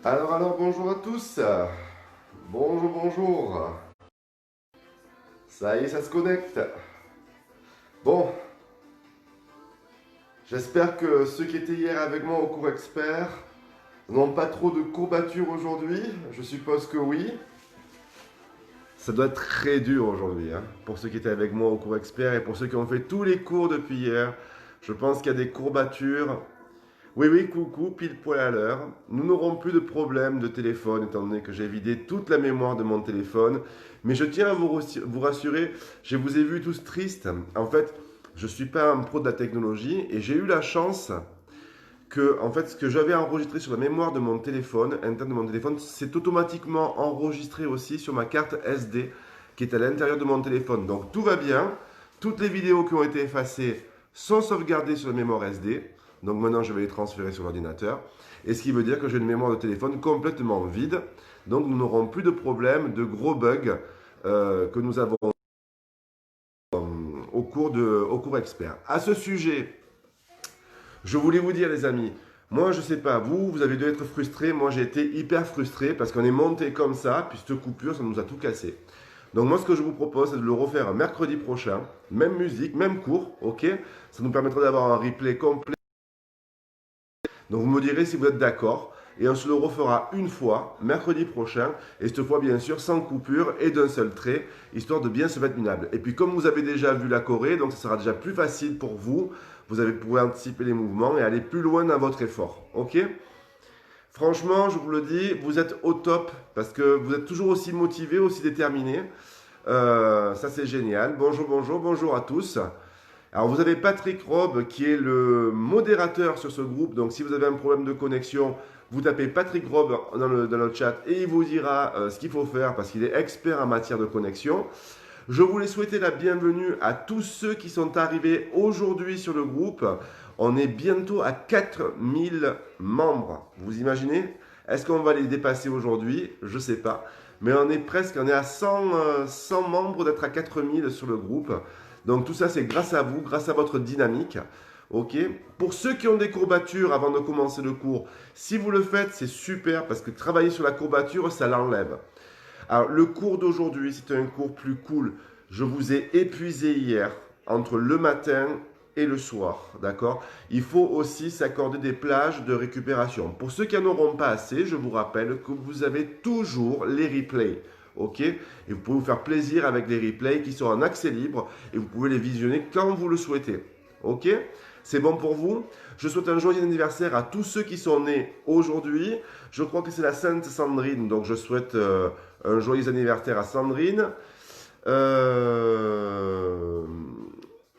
Alors, bonjour à tous. Bonjour, bonjour. Ça y est, ça se connecte. Bon, j'espère que ceux qui étaient hier avec moi au cours expert n'ont pas trop de courbatures aujourd'hui. Je suppose que oui. Ça doit être très dur aujourd'hui, hein, pour ceux qui étaient avec moi au cours expert et pour ceux qui ont fait tous les cours depuis hier. Je pense qu'il y a des courbatures. Oui, oui, coucou, pile poil à l'heure. Nous n'aurons plus de problème de téléphone, étant donné que j'ai vidé toute la mémoire de mon téléphone. Mais je tiens à vous rassurer, je vous ai vus tous tristes. En fait, je ne suis pas un pro de la technologie et j'ai eu la chance que, en fait, ce que j'avais enregistré sur la mémoire de mon téléphone, interne de mon téléphone, c'est automatiquement enregistré aussi sur ma carte SD qui est à l'intérieur de mon téléphone. Donc tout va bien. Toutes les vidéos qui ont été effacées sont sauvegardées sur la mémoire SD. Donc maintenant, je vais les transférer sur l'ordinateur. Et ce qui veut dire que j'ai une mémoire de téléphone complètement vide. Donc nous n'aurons plus de problème, de gros bugs que nous avons au cours expert. À ce sujet, je voulais vous dire, les amis, moi, je sais pas, vous avez dû être frustrés. Moi, j'ai été hyper frustré parce qu'on est monté comme ça, puis cette coupure, ça nous a tout cassé. Donc, moi, ce que je vous propose, c'est de le refaire mercredi prochain. Même musique, même cours, ok? Ça nous permettra d'avoir un replay complet. Donc, vous me direz si vous êtes d'accord. Et on se le refera une fois, mercredi prochain. Et cette fois, bien sûr, sans coupure et d'un seul trait, histoire de bien se mettre minable. Et puis, comme vous avez déjà vu la Corée, donc ça sera déjà plus facile pour vous. Pouvez anticiper les mouvements et aller plus loin dans votre effort. Ok? Franchement, je vous le dis, vous êtes au top parce que vous êtes toujours aussi motivé, aussi déterminé. Ça, c'est génial. Bonjour, bonjour, bonjour à tous. Alors, vous avez Patrick Robe qui est le modérateur sur ce groupe. Donc, si vous avez un problème de connexion, vous tapez Patrick Robe dans le chat et il vous dira ce qu'il faut faire parce qu'il est expert en matière de connexion. Je voulais souhaiter la bienvenue à tous ceux qui sont arrivés aujourd'hui sur le groupe. On est bientôt à 4000 membres. Vous imaginez? Est-ce qu'on va les dépasser aujourd'hui? Je ne sais pas. Mais on est à 100 membres d'être à 4000 sur le groupe. Donc tout ça, c'est grâce à vous, grâce à votre dynamique. Ok. Pour ceux qui ont des courbatures avant de commencer le cours, si vous le faites, c'est super parce que travailler sur la courbature, ça l'enlève. Alors, le cours d'aujourd'hui, c'est un cours plus cool. Je vous ai épuisé hier entre le matin et le soir, d'accord? Il faut aussi s'accorder des plages de récupération. Pour ceux qui n'en auront pas assez, je vous rappelle que vous avez toujours les replays, ok? Et vous pouvez vous faire plaisir avec les replays qui sont en accès libre et vous pouvez les visionner quand vous le souhaitez, ok? C'est bon pour vous? Je souhaite un joyeux anniversaire à tous ceux qui sont nés aujourd'hui. Je crois que c'est la Sainte Sandrine, donc je souhaite un joyeux anniversaire à Sandrine. Euh,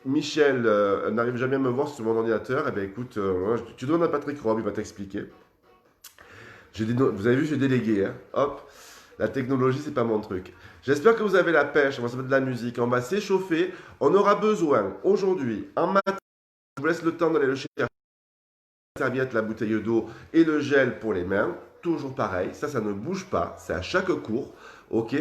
Michel n'arrive jamais à me voir sur mon ordinateur. Eh bien, écoute, tu demandes à Patrick Rob, il va t'expliquer. Vous avez vu, j'ai délégué. Hein. Hop, la technologie, c'est pas mon truc. J'espère que vous avez la pêche. On va se mettre de la musique. On va s'échauffer. On aura besoin aujourd'hui, en matin, je vous laisse le temps d'aller le chercher. La serviette, la bouteille d'eau et le gel pour les mains. Toujours pareil. Ça ne bouge pas. C'est à chaque cours. Ok.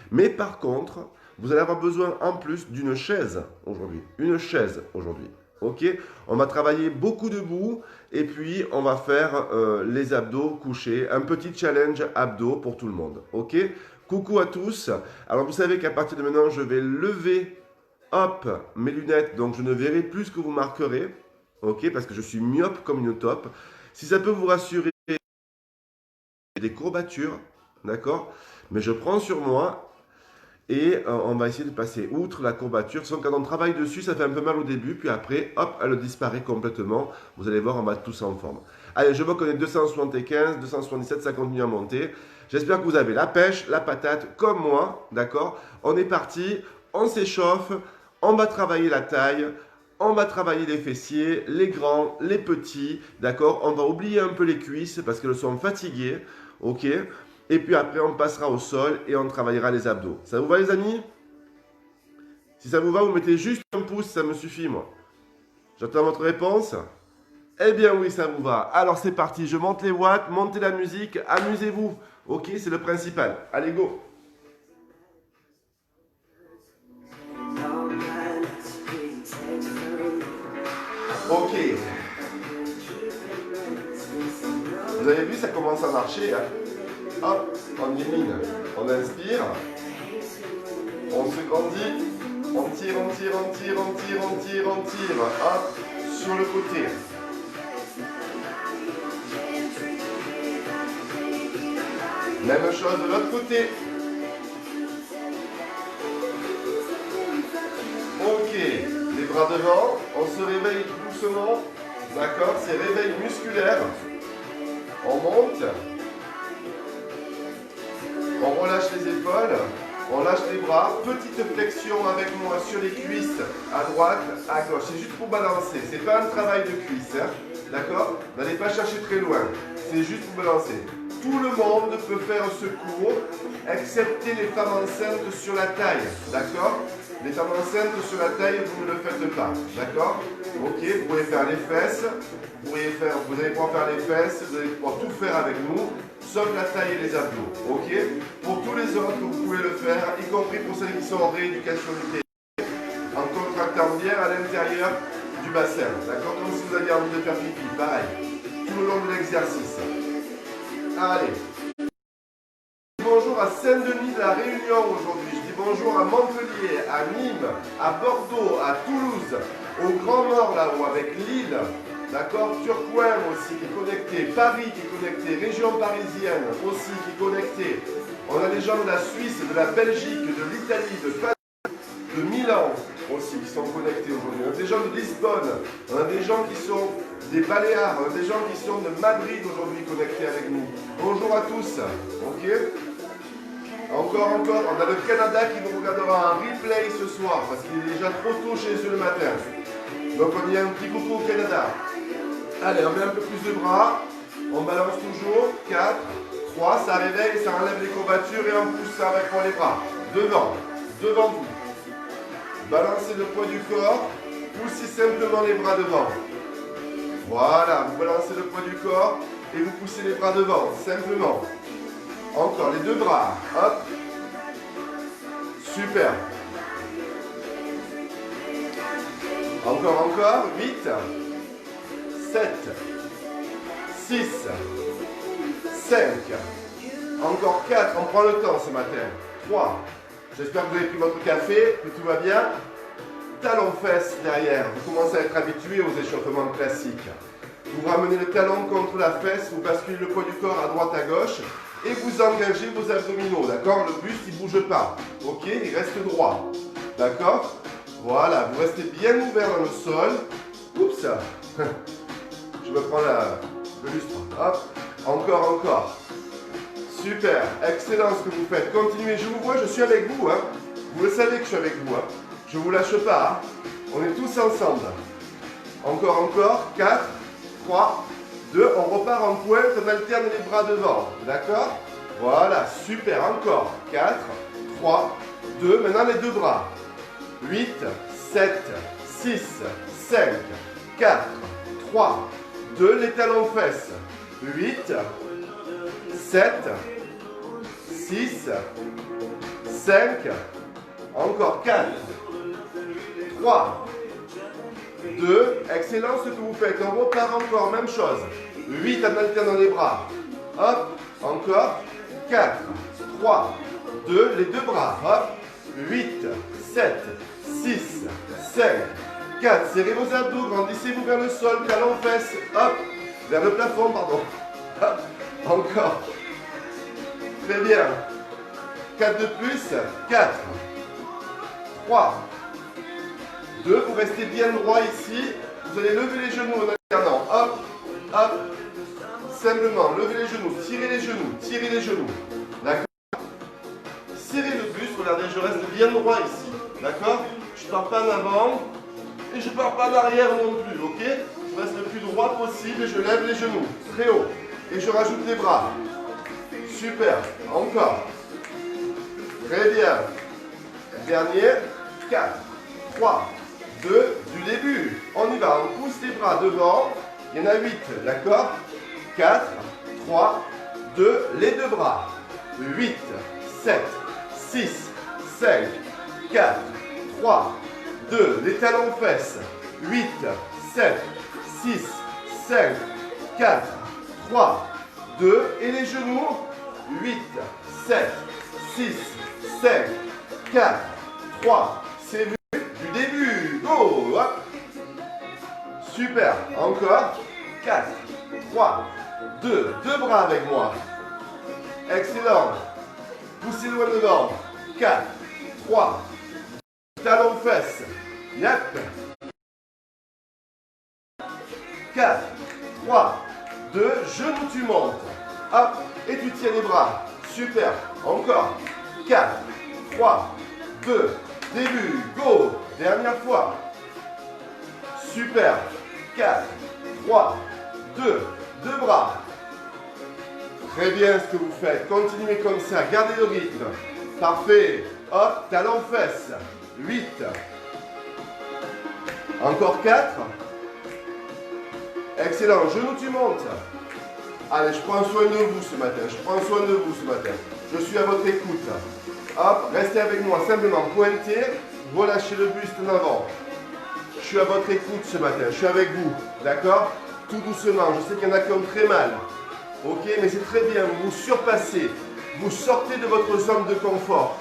Mais par contre, vous allez avoir besoin en plus d'une chaise aujourd'hui. Une chaise aujourd'hui. Ok. On va travailler beaucoup debout et puis on va faire les abdos couchés. Un petit challenge abdos pour tout le monde. Ok. Coucou à tous. Alors vous savez qu'à partir de maintenant, je vais lever, hop, mes lunettes. Donc je ne verrai plus ce que vous marquerez. Ok, parce que je suis myope comme une taupe. Si ça peut vous rassurer, des courbatures, d'accord? Mais je prends sur moi et on va essayer de passer outre la courbature. Sans quand on travaille dessus, ça fait un peu mal au début, puis après, hop, elle disparaît complètement. Vous allez voir, on va tous en forme. Allez, je vois qu'on est 275, 277, ça continue à monter. J'espère que vous avez la pêche, la patate, comme moi, d'accord? On est parti, on s'échauffe, on va travailler la taille, on va travailler les fessiers, les grands, les petits, d'accord? On va oublier un peu les cuisses parce qu'elles sont fatiguées, ok? Et puis après, on passera au sol et on travaillera les abdos. Ça vous va, les amis? Si ça vous va, vous mettez juste un pouce, ça me suffit, moi. J'attends votre réponse. Eh bien oui, ça vous va. Alors c'est parti, je monte les watts, montez la musique, amusez-vous. Ok, c'est le principal. Allez, go. Ok. Vous avez vu, ça commence commence à marcher. Hein. Hop, on élimine. On inspire. On se grandit. On tire, on tire, on tire, on tire, on tire, on tire. Hop, sur le côté. Même chose de l'autre côté. Ok, les bras devant, on se réveille doucement. D'accord, c'est réveil musculaire. On monte. On relâche les épaules. On lâche les bras. Petite flexion avec moi sur les cuisses. À droite, à gauche. C'est juste pour balancer. C'est pas un travail de cuisse. Hein, d'accord? N'allez pas chercher très loin. C'est juste pour balancer. Tout le monde peut faire ce cours, excepté les femmes enceintes sur la taille, d'accord? Les femmes enceintes sur la taille, vous ne le faites pas, d'accord? Ok, vous pouvez faire les fesses, vous allez pouvoir faire les fesses, vous allez pouvoir tout faire avec nous, sauf la taille et les abdos, ok? Pour tous les autres, vous pouvez le faire, y compris pour celles qui sont en rééducation du pied, en contractant bien à l'intérieur du bassin, d'accord? Comme si vous aviez envie de faire pipi, pareil, tout le long de l'exercice. Allez. Bonjour à Saint-Denis de la Réunion aujourd'hui. Je dis bonjour à Montpellier, à Nîmes, à Bordeaux, à Toulouse, au Grand Nord là-haut avec Lille. D'accord? Turcoing aussi qui est connecté. Paris qui est connecté. Région parisienne aussi qui est connectée. On a des gens de la Suisse, de la Belgique, de l'Italie, de Milan aussi qui sont connectés aujourd'hui. On a des gens de Lisbonne. On a des gens qui sont des Baléares, des gens qui sont de Madrid aujourd'hui connectés avec nous. Bonjour à tous, ok? Encore, on a le Canada qui nous regardera en replay ce soir parce qu'il est déjà trop tôt chez eux le matin. Donc on y a un petit coucou au Canada. Allez, on met un peu plus de bras, on balance toujours, 4, 3, ça réveille, ça enlève les courbatures et on pousse ça avec les bras. Devant vous. Balancez le poids du corps, poussez simplement les bras devant. Voilà, vous balancez le poids du corps et vous poussez les bras devant, simplement. Encore, les deux bras, hop. Super. Encore, 8, 7, 6, 5, encore 4, on prend le temps ce matin, 3, j'espère que vous avez pris votre café, que tout va bien. Talon-fesse derrière, vous commencez à être habitué aux échauffements classiques. Vous ramenez le talon contre la fesse, vous basculez le poids du corps à droite, à gauche et vous engagez vos abdominaux, d'accord? Le buste, il ne bouge pas, ok? Il reste droit, d'accord? Voilà, vous restez bien ouvert dans le sol. Oups, je me prends le lustre, hop, encore. Super, excellent ce que vous faites. Continuez, je vous vois, je suis avec vous, hein? Vous le savez que je suis avec vous, hein? Je ne vous lâche pas, hein? On est tous ensemble. Encore, 4, 3, 2, on repart en pointe, on alterne les bras devant, d'accord? Voilà, super, encore, 4, 3, 2, maintenant les deux bras. 8, 7, 6, 5, 4, 3, 2, les talons fesses. 8, 7, 6, 5, encore 4, 3, 2, excellent ce que vous faites. On repart encore, même chose. 8 en alternant les bras. Hop, encore 4, 3, 2, les deux bras. Hop, 8, 7, 6, 5, 4. Serrez vos abdos, grandissez-vous vers le sol, talons fesses. Hop, vers le plafond, pardon. Hop, encore. Très bien. 4 de plus, 4, 3, 2, vous restez bien droit ici. Vous allez lever les genoux en alternant. Hop, hop. Simplement, levez les genoux, tirez les genoux. D'accord? Serrez le buste, regardez, je reste bien droit ici. D'accord? Je ne pars pas en avant et je ne pars pas en arrière non plus, ok? Je reste le plus droit possible et je lève les genoux très haut. Et je rajoute les bras. Super, encore. Très bien. Dernier, 4, 3, 2, du début. On y va, on pousse les bras devant. Il y en a 8, d'accord? 4, 3, 2, les deux bras. 8, 7, 6, 5, 4, 3, 2, les talons fesses. 8, 7, 6, 5, 4, 3, 2, et les genoux, 8, 7, 6, 5, 4, 3, c'est vu du début, go, hop. Super, encore, 4, 3, 2, deux bras avec moi, excellent, poussez loin devant, 4, 3, talons fesses, yep, 4, 3, 2, genoux tu montes, hop, et tu tiens les bras, super, encore, 4, 3, 2, début, go, dernière fois, super, 4, 3, 2, deux bras, très bien ce que vous faites, continuez comme ça, gardez le rythme, parfait, hop, talons fesses, 8, encore 4, excellent, genoux tu montes. Allez, je prends soin de vous ce matin, je suis à votre écoute. Hop, restez avec moi, simplement pointez, relâchez le buste en avant. Je suis à votre écoute ce matin, je suis avec vous, d'accord? Tout doucement, je sais qu'il y en a qui ont très mal. Ok, mais c'est très bien, vous vous surpassez, vous sortez de votre zone de confort.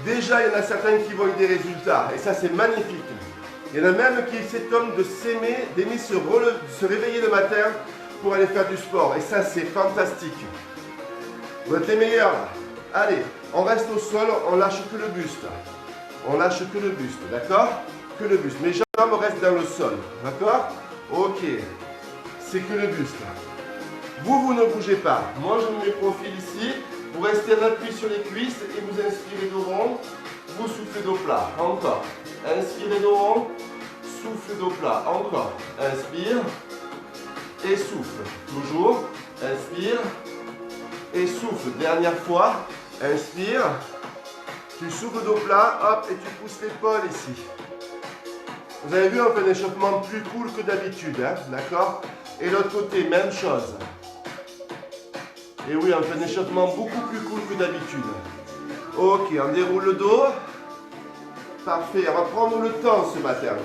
Déjà, il y en a certains qui voient des résultats, et ça c'est magnifique. Il y en a même qui s'étonnent d'aimer se réveiller le matin pour aller faire du sport, et ça c'est fantastique. Vous êtes les meilleurs là. Allez, on reste au sol, on lâche que le buste. On lâche que le buste, d'accord? Que le buste. Mes jambes restent dans le sol, d'accord? Ok, c'est que le buste. Vous ne bougez pas. Moi, je me mets profil ici. Vous restez en appui sur les cuisses et vous inspirez dos rond. Vous soufflez dos plat. Encore. Inspirez dos rond. Souffle dos plat. Encore. Inspire. Et souffle. Toujours. Inspire. Et souffle. Dernière fois. Inspire. Tu souffles dos plat. Hop. Et tu pousses l'épaule ici. Vous avez vu, on fait un échauffement plus cool que d'habitude. Hein, d'accord? Et l'autre côté, même chose. Et oui, on fait un échauffement beaucoup plus cool que d'habitude. Ok, on déroule le dos. Parfait, on va prendre le temps ce matin.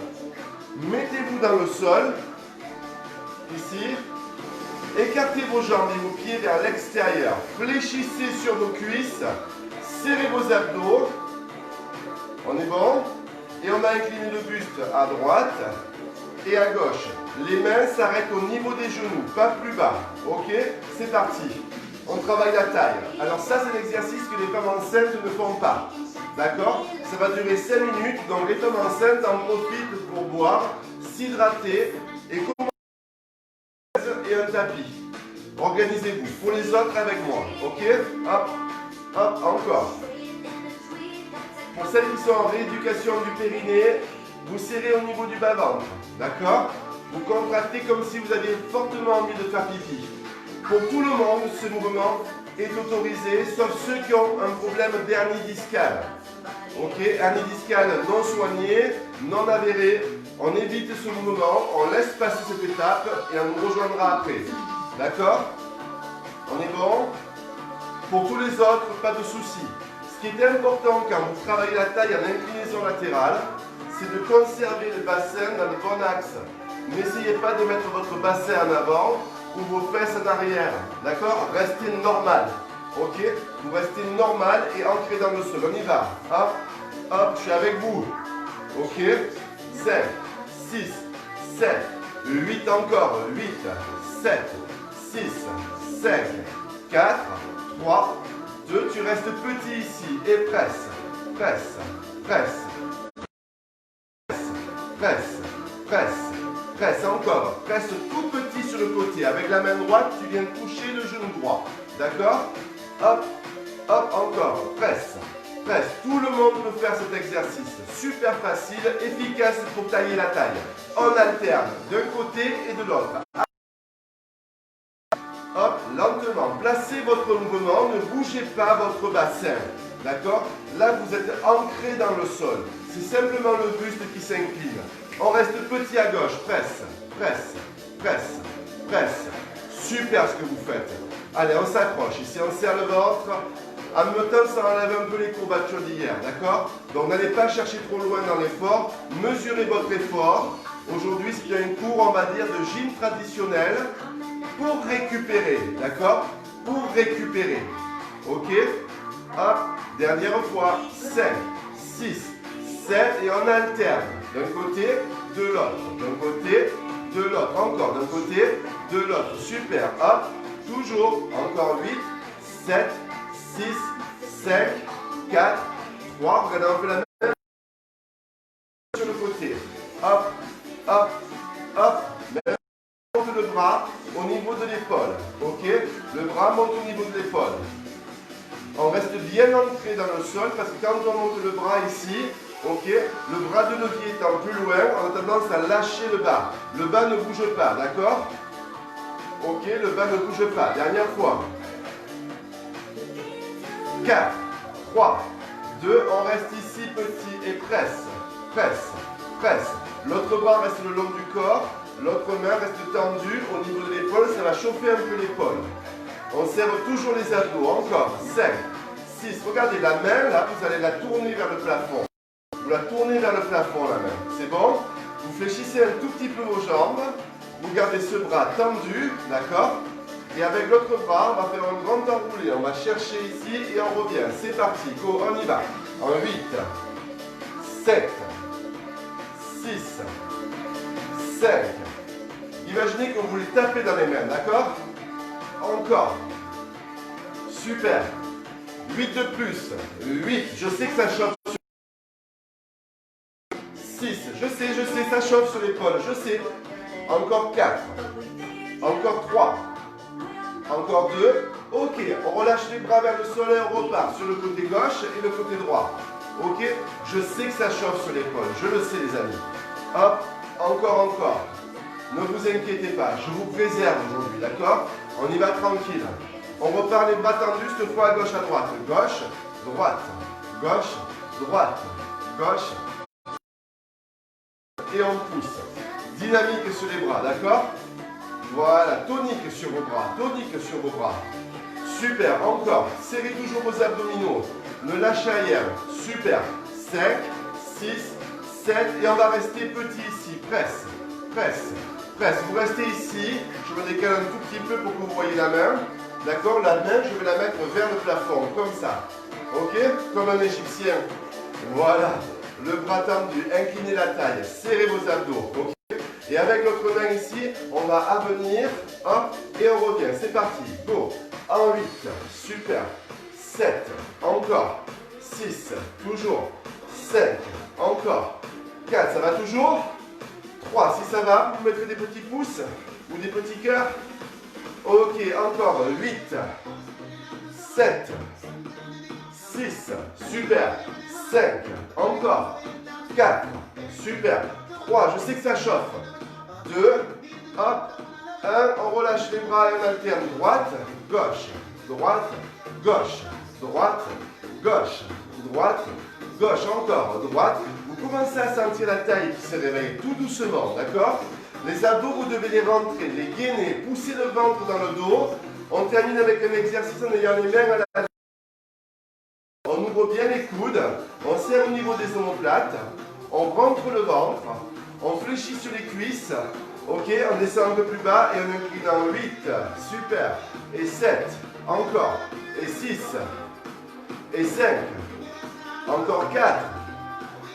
Mettez-vous dans le sol. Ici. Écartez vos jambes et vos pieds vers l'extérieur. Fléchissez sur vos cuisses. Serrez vos abdos. On est bon? Et on va incliner le buste à droite et à gauche. Les mains s'arrêtent au niveau des genoux, pas plus bas. Ok? C'est parti. On travaille la taille. Alors ça, c'est l'exercice que les femmes enceintes ne font pas. D'accord? Ça va durer 5 minutes. Donc les femmes enceintes en profitent pour boire, s'hydrater et un tapis. Organisez-vous. Pour les autres, avec moi. Ok? Hop, hop, encore. Pour celles qui sont en rééducation du périnée, vous serrez au niveau du bas-ventre. D'accord? Vous contractez comme si vous aviez fortement envie de faire pipi. Pour tout le monde, ce mouvement est autorisé, sauf ceux qui ont un problème d'hernie discale. Ok? Hernie discale non soignée, non avérée. On évite ce mouvement, on laisse passer cette étape et on nous rejoindra après. D'accord? On est bon? Pour tous les autres, pas de soucis. Ce qui est important quand vous travaillez la taille en inclinaison latérale, c'est de conserver le bassin dans le bon axe. N'essayez pas de mettre votre bassin en avant ou vos fesses en arrière. D'accord? Restez normal. Ok? Vous restez normal et ancré dans le sol. On y va. Hop, hop, je suis avec vous. Ok? 5, 6, 7, 8 encore. 8, 7, 6, 5, 4, 3, 2. Tu restes petit ici et presse, presse, presse, presse, presse, presse, encore. Presse tout petit sur le côté. Avec la main droite, tu viens toucher le genou droit. D'accord? Hop, hop, encore. Presse, presse. Tout le monde peut faire cet exercice. Super facile, efficace pour tailler la taille. On alterne d'un côté et de l'autre. Hop, lentement. Placez votre mouvement, ne bougez pas votre bassin. D'accord? Là, vous êtes ancré dans le sol. C'est simplement le buste qui s'incline. On reste petit à gauche. Presse, presse, presse, presse. Super ce que vous faites. Allez, on s'accroche. Ici, on serre le ventre. En même temps, ça enlève un peu les courbatures d'hier. D'accord? Donc, n'allez pas chercher trop loin dans l'effort. Mesurez votre effort. Aujourd'hui, c'est un cours, on va dire, de gym traditionnel pour récupérer. D'accord? pour récupérer. Ok? Hop, dernière fois. 5, 6, 7 et on alterne. D'un côté, de l'autre. D'un côté, de l'autre. Encore d'un côté, de l'autre. Super. Hop, toujours. Encore 8, 7, 6, 5, 4, 3. Regardez, on fait la même sur le côté. Hop, hop, hop. Même monte le bras au niveau de l'épaule. Ok? Le bras monte au niveau de l'épaule. On reste bien ancré dans le sol parce que quand on monte le bras ici, ok, le bras de levier étant plus loin, on a tendance à lâcher le bas. Le bas ne bouge pas, d'accord? Ok, le bas ne bouge pas. Dernière fois. 4, 3, 2, on reste ici petit et presse, presse, presse. L'autre bras reste le long du corps, l'autre main reste tendue au niveau de l'épaule, ça va chauffer un peu l'épaule. On serre toujours les abdos, encore, 5, 6, regardez la main là, vous allez la tourner vers le plafond. Vous la tournez vers le plafond la main, c'est bon? Vous fléchissez un tout petit peu vos jambes, vous gardez ce bras tendu, d'accord? Et avec l'autre bras, on va faire un grand enroulé, on va chercher ici et on revient. C'est parti, go, on y va. En 8, 7, 6, 5. Imaginez que vous voulez taper dans les mains, d'accord? Encore. Super. 8 de plus. 8. Je sais que ça chauffe sur 6. Je sais, ça chauffe sur l'épaule. Je sais. Encore 4. Encore 3. Encore 2. Ok. On relâche les bras vers le sol et on repart sur le côté gauche et le côté droit. Ok. Je sais que ça chauffe sur l'épaule. Je le sais, les amis. Hop. Encore. Ne vous inquiétez pas. Je vous préserve aujourd'hui, d'accord? On y va tranquille. On repart les bras tendus, cette fois à gauche, à droite. Gauche, droite, gauche, droite, gauche. Et on pousse. Dynamique sur les bras, d'accord? Voilà, tonique sur vos bras, tonique sur vos bras. Super, encore. Serrez toujours vos abdominaux. Ne lâchez rien. Super. 5, 6, 7. Et on va rester petit ici. Presse, presse. Presse, vous restez ici, je me décale un tout petit peu pour que vous voyez la main. D'accord? La main, je vais la mettre vers le plafond, comme ça. Ok? Comme un Égyptien. Voilà. Le bras tendu, inclinez la taille, serrez vos abdos. Ok? Et avec l'autre main ici, on va avenir, hop, et on revient. C'est parti. Go. En 8, super. 7, encore. 6, toujours. 5, encore. 4, ça va toujours? 3, si ça va, vous mettrez des petits pouces ou des petits cœurs. Ok, encore 8, 7, 6, super, 5, encore, 4, super, 3, je sais que ça chauffe, 2, hop, 1, on relâche les bras et on alterne droite, gauche, droite, gauche, droite, gauche, droite, gauche, encore, droite. Vous commencez à sentir la taille qui se réveille tout doucement, d'accord? Les abdos, vous devez les rentrer, les gainer, pousser le ventre dans le dos. On termine avec un exercice en ayant les mains à la... On ouvre bien les coudes, on serre au niveau des omoplates, on rentre le ventre, on fléchit sur les cuisses, ok? On descend un peu plus bas et on incline en 8, super, et 7, encore, et 6, et 5, encore 4,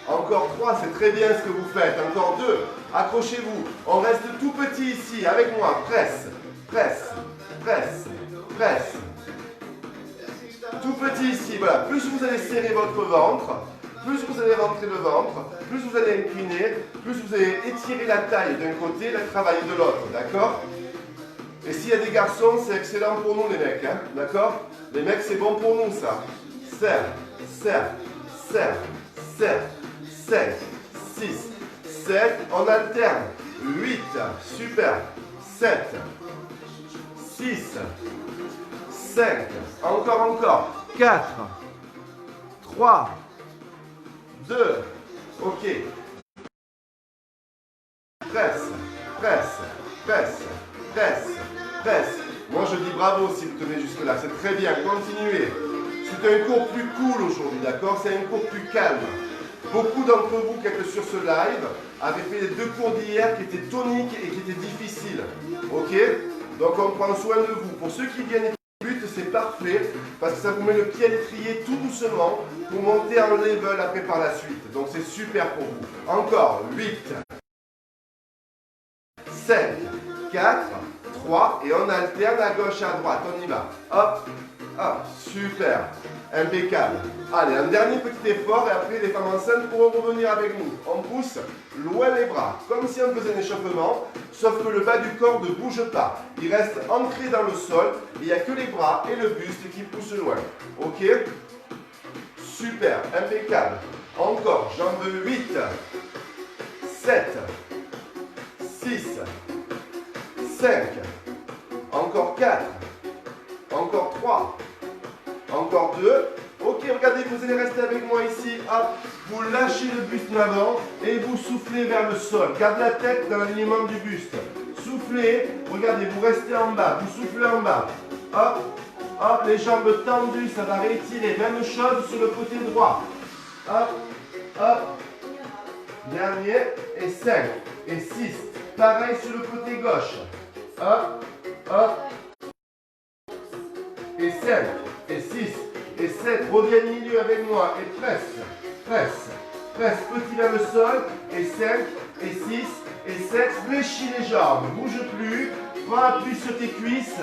encore 3, c'est très bien ce que vous faites. Encore 2, accrochez-vous. On reste tout petit ici, avec moi. Presse, presse, presse, presse. Tout petit ici, voilà. Plus vous allez serrer votre ventre, plus vous allez rentrer le ventre, plus vous allez incliner, plus vous allez étirer la taille d'un côté, la travailler de l'autre, d'accord? Et s'il y a des garçons, c'est excellent pour nous les mecs, hein, d'accord? Les mecs, c'est bon pour nous ça. Serre, serre, serre, serre. 5, 6, 7, on alterne, 8, super, 7, 6, 5, encore, 4, 3, 2, ok, presse, presse, presse, presse, presse. Moi je dis bravo si vous tenez jusque là, c'est très bien, continuez. C'est un cours plus cool aujourd'hui, d'accord? C'est un cours plus calme. Beaucoup d'entre vous qui êtes sur ce live avaient fait les 2 cours d'hier qui étaient toniques et qui étaient difficiles. Ok? Donc on prend soin de vous. Pour ceux qui viennent et qui débutent, c'est parfait parce que ça vous met le pied à l'étrier tout doucement pour monter en level après par la suite. Donc c'est super pour vous. Encore, 8, 5, 4, 3 et on alterne à gauche à droite. On y va. Hop, hop, super. Impeccable. Allez, un dernier petit effort et après les femmes enceintes pourront revenir avec nous. On pousse loin les bras, comme si on faisait un échauffement, sauf que le bas du corps ne bouge pas. Il reste ancré dans le sol et il n'y a que les bras et le buste qui poussent loin. Ok? Super, impeccable. Encore, j'en veux 8, 7, 6, 5, encore 4, encore 3, encore 2. Ok, regardez, vous allez rester avec moi ici. Hop, vous lâchez le buste en avant et vous soufflez vers le sol. Gardez la tête dans l'alignement du buste. Soufflez, regardez, vous restez en bas, vous soufflez en bas. Hop, hop, les jambes tendues, ça va réétirer. Même chose sur le côté droit. Hop, hop. Dernier, et 5, et 6. Pareil sur le côté gauche. Hop, hop. Et 5, et 6, et 7. Reviens au milieu avec moi. Et presse, presse, presse. Petit vers le sol. Et 5, et 6, et 7. Fléchis les jambes. Bouge plus. Prends appui sur tes cuisses.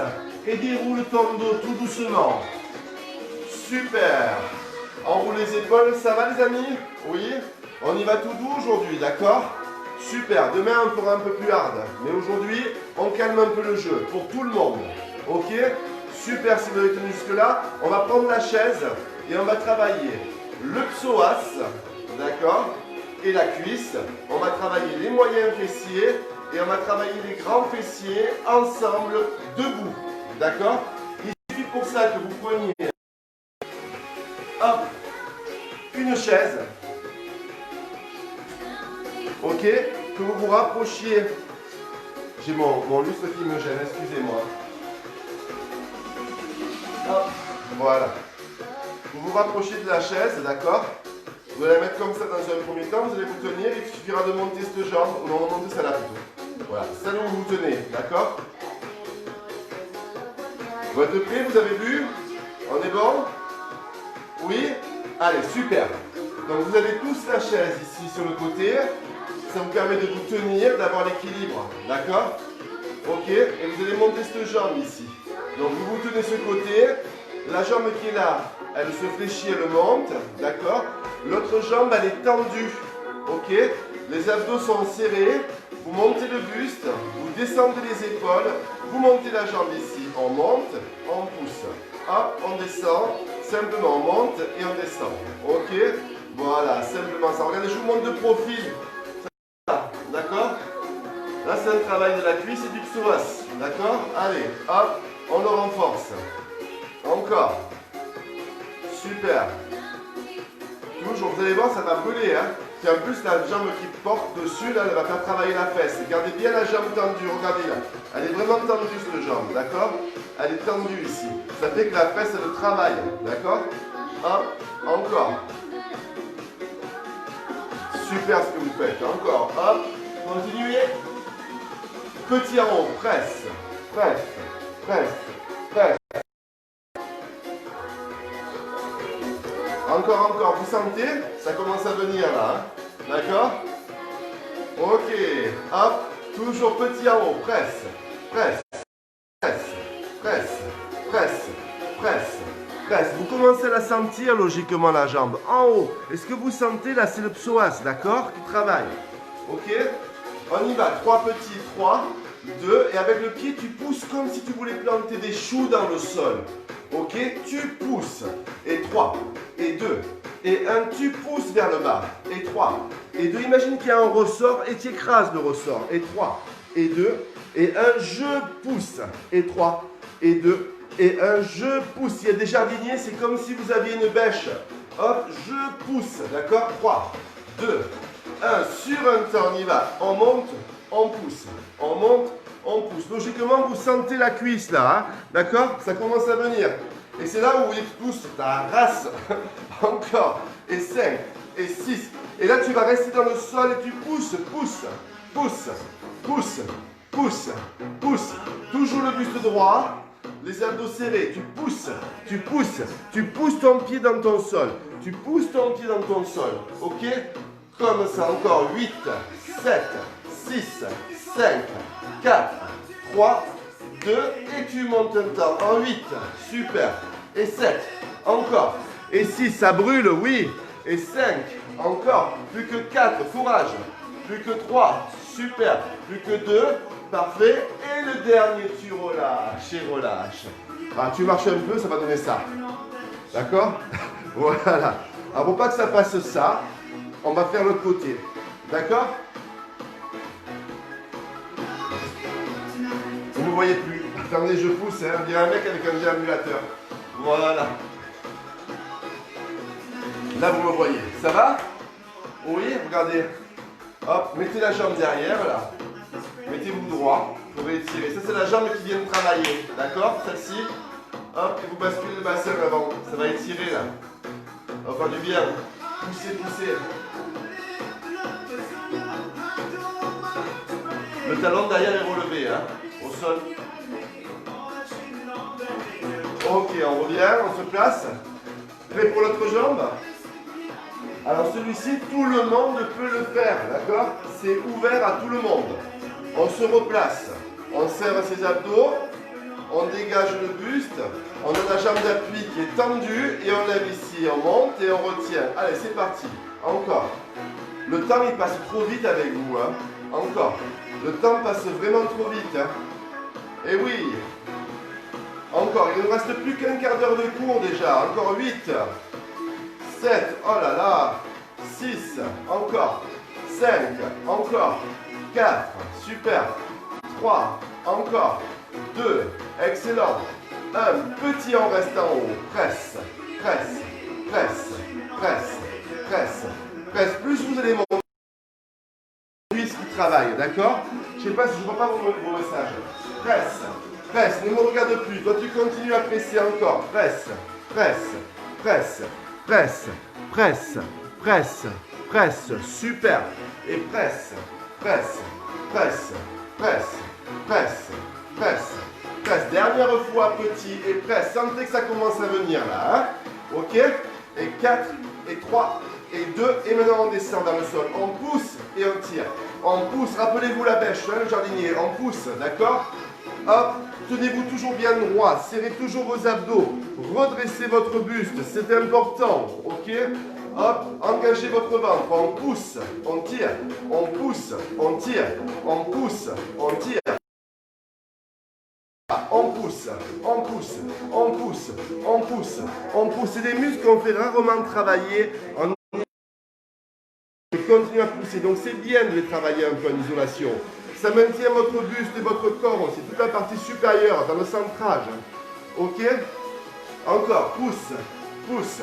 Et déroule ton dos tout doucement. Super. Enroule les épaules. Ça va les amis? Oui? On y va tout doux aujourd'hui, d'accord? Super. Demain, on fera un peu plus hard. Mais aujourd'hui, on calme un peu le jeu. Pour tout le monde. Ok? Super, si vous avez tenu jusque-là. On va prendre la chaise et on va travailler le psoas, d'accord, et la cuisse. On va travailler les moyens fessiers et on va travailler les grands fessiers ensemble, debout, d'accord. Il suffit pour ça que vous preniez hop, une chaise, ok, que vous vous rapprochiez. J'ai mon lustre qui me gêne, excusez-moi. Hop, voilà. Vous vous rapprochez de la chaise, d'accord? Vous allez la mettre comme ça dans un premier temps, vous allez vous tenir, il suffira de monter cette jambe, ou non, monter celle-là plutôt. Voilà, celle où vous vous tenez, d'accord? Vous êtes prêts, vous avez vu? On est bon? Oui? Allez, super. Donc vous avez tous la chaise ici sur le côté, ça vous permet de vous tenir, d'avoir l'équilibre, d'accord? Ok, et vous allez monter cette jambe ici. Donc vous vous tenez ce côté, la jambe qui est là, elle se fléchit, elle monte, d'accord? L'autre jambe, elle est tendue, ok? Les abdos sont serrés, vous montez le buste, vous descendez les épaules, vous montez la jambe ici, on monte, on pousse, hop, on descend, simplement on monte et on descend, ok? Voilà, simplement ça. Regardez, je vous montre de profil, d'accord? Là, c'est un travail de la cuisse et du psoas, d'accord? Allez, hop, on le renforce. Encore. Super. Toujours, vous allez voir, ça va brûler. Hein. Et en plus, la jambe qui porte dessus, là, elle va faire travailler la fesse. Gardez bien la jambe tendue, regardez là. Elle est vraiment tendue, cette jambe, d'accord? Elle est tendue ici. Ça fait que la fesse, elle travaille, d'accord? Hop, encore. Super ce que vous faites. Encore, hop, continuez. Petit en haut, presse, presse, presse, presse. Encore, encore, vous sentez? Ça commence à venir là, hein? D'accord? Ok, hop, toujours petit en haut, presse, presse, presse, presse, presse, presse, presse. Vous commencez à la sentir logiquement la jambe en haut. Est-ce que vous sentez là, c'est le psoas, d'accord? Qui travaille. Ok? On y va, 3 petits, 3, 2, et avec le pied, tu pousses comme si tu voulais planter des choux dans le sol. Ok, tu pousses. Et 3, et 2, et 1, tu pousses vers le bas. Et 3, et 2, imagine qu'il y a un ressort et tu écrases le ressort. Et 3, et 2, et 1, je pousse. Et 3, et 2, et 1, je pousse. Il y a des jardiniers, c'est comme si vous aviez une bêche. Hop, je pousse. D'accord? 3, 2, 1, sur un temps, on y va. On monte, on pousse. On monte, on pousse. Logiquement, vous sentez la cuisse là, hein? D'accord? Ça commence à venir. Et c'est là où vous voyez que tu pousses ta race. Encore. Et 5, et 6. Et là, tu vas rester dans le sol et tu pousses, pousses, pousses, pousses, pousses, pousses. Toujours le buste droit. les abdos serrés, tu pousses ton pied dans ton sol. Tu pousses ton pied dans ton sol, ok? Comme ça, encore 8, 7, 6, 5, 4, 3, 2, et tu montes un temps en 8, super, et 7, encore, et 6, ça brûle, oui, et 5, encore, plus que 4, courage, plus que 3, super, plus que 2, parfait, et le dernier, tu relâches et relâches. Ah, tu marches un peu, ça va donner ça, d'accord? Voilà, alors pour pas que ça fasse ça, on va faire l'autre côté, d'accord? Vous ne me voyez plus. Attendez, je pousse, hein. On dirait un mec avec un déambulateur. Voilà. Là, vous me voyez. Ça va? Oui, regardez. Hop, mettez la jambe derrière, là. Mettez-vous droit pour étirer. Ça, c'est la jambe qui vient de travailler. D'accord? Celle-ci. Hop, et vous basculez le bassin avant. Ça va étirer, là. Encore du bien. Poussez, poussez. Le talon derrière est relevé, hein, au sol. Ok, on revient, on se place. Prêt pour l'autre jambe? Alors celui-ci, tout le monde peut le faire, d'accord? C'est ouvert à tout le monde. On se replace, on serre ses abdos, on dégage le buste, on a la jambe d'appui qui est tendue et on lève ici, on monte et on retient. Allez, c'est parti. Encore. Le temps, il passe trop vite avec vous, hein. Encore. Le temps passe vraiment trop vite, hein. Et oui. Encore, il ne nous reste plus qu'un quart d'heure de cours déjà. Encore 8, 7, oh là là, 6, encore, 5, encore, 4, super, 3, encore, 2, excellent, 1, petit, on reste en haut, presse, presse, presse, presse, presse, presse, plus vous allez monter, plus qui travaille, d'accord? Je ne sais pas si je ne vois pas vos messages, presse. Presse, ne me regarde plus. Toi, tu continues à presser encore. Presse, presse, presse, presse, presse, presse, presse. Super. Et presse, presse, presse, presse, presse, presse, presse. Dernière fois, petit. Et presse. Sentez que ça commence à venir là. Hein? Ok? Et 4, et 3, et 2. Et maintenant, on descend dans le sol. On pousse et on tire. On pousse. Rappelez-vous la bêche, hein, le jardinier. On pousse. D'accord? Hop. Tenez-vous toujours bien droit, serrez toujours vos abdos, redressez votre buste, c'est important, ok? Hop, engagez votre ventre, on pousse, on tire, on pousse, on tire, on pousse, on tire. On pousse, on pousse, on pousse, on pousse, on pousse. C'est des muscles qu'on fait rarement travailler. On continue à pousser, donc c'est bien de les travailler un peu en isolation. Ça maintient votre buste et votre corps aussi, toute la partie supérieure, dans le centrage. Ok? Encore, pousse, pousse,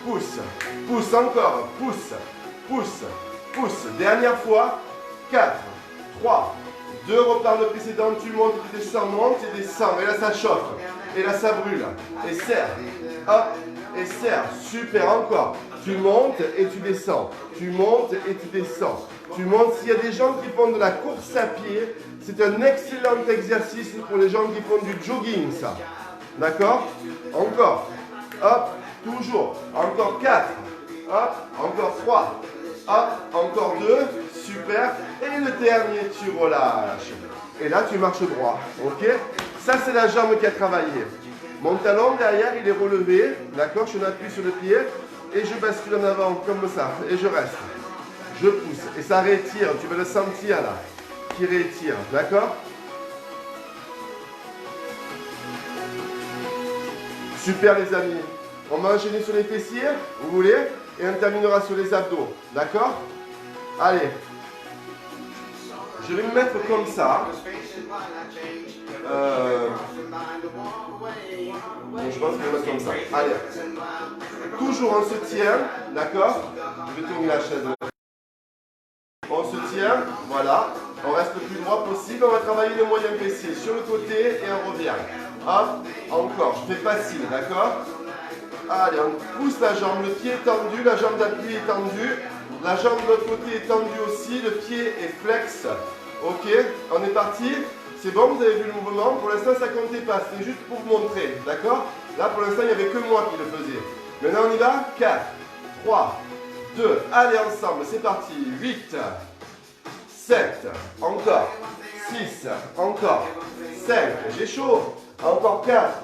pousse, pousse, encore, pousse, pousse, pousse. Dernière fois, 4, 3, 2, repars le précédent, tu montes, tu descends, monte et descends. Et là, ça chauffe. Et là, ça brûle. Et serre. Hop, et serre. Super, encore. Tu montes et tu descends. Tu montes et tu descends. Tu montes. S'il y a des gens qui font de la course à pied, c'est un excellent exercice pour les gens qui font du jogging, ça. D'accord? Encore. Hop, toujours. Encore 4. Hop, encore 3. Hop, encore 2. Super. Et le dernier, tu relâches. Et là, tu marches droit. Ok? Ça, c'est la jambe qui a travaillé. Mon talon derrière, il est relevé. D'accord? Je m'appuie sur le pied. Et je bascule en avant comme ça. Et je reste. Je pousse. Et ça rétire. Tu vas le sentir là. Qui rétire. D'accord? Super les amis. On va enchaîner sur les fessiers. Vous voulez? Et on terminera sur les abdos. D'accord? Allez. Je vais me mettre comme ça. Je pense que je vais me mettre comme ça. Allez. Toujours on se tient. D'accord? Je vais tourner la chaise. On se tient. Voilà. On reste le plus droit possible. On va travailler le moyen fessier sur le côté et on revient. Hop. Encore. Je fais facile. D'accord? Allez, on pousse la jambe. Le pied est tendu. La jambe d'appui est tendue. La jambe de l'autre côté est tendue aussi. Le pied est flex. Ok, on est parti. C'est bon, vous avez vu le mouvement. Pour l'instant, ça ne comptait pas. C'était juste pour vous montrer. D'accord? Là, pour l'instant, il n'y avait que moi qui le faisais. Maintenant, on y va. 4, 3, 2. Allez, ensemble. C'est parti. 8, 7. Encore. 6. Encore. 5. J'ai chaud. Encore 4.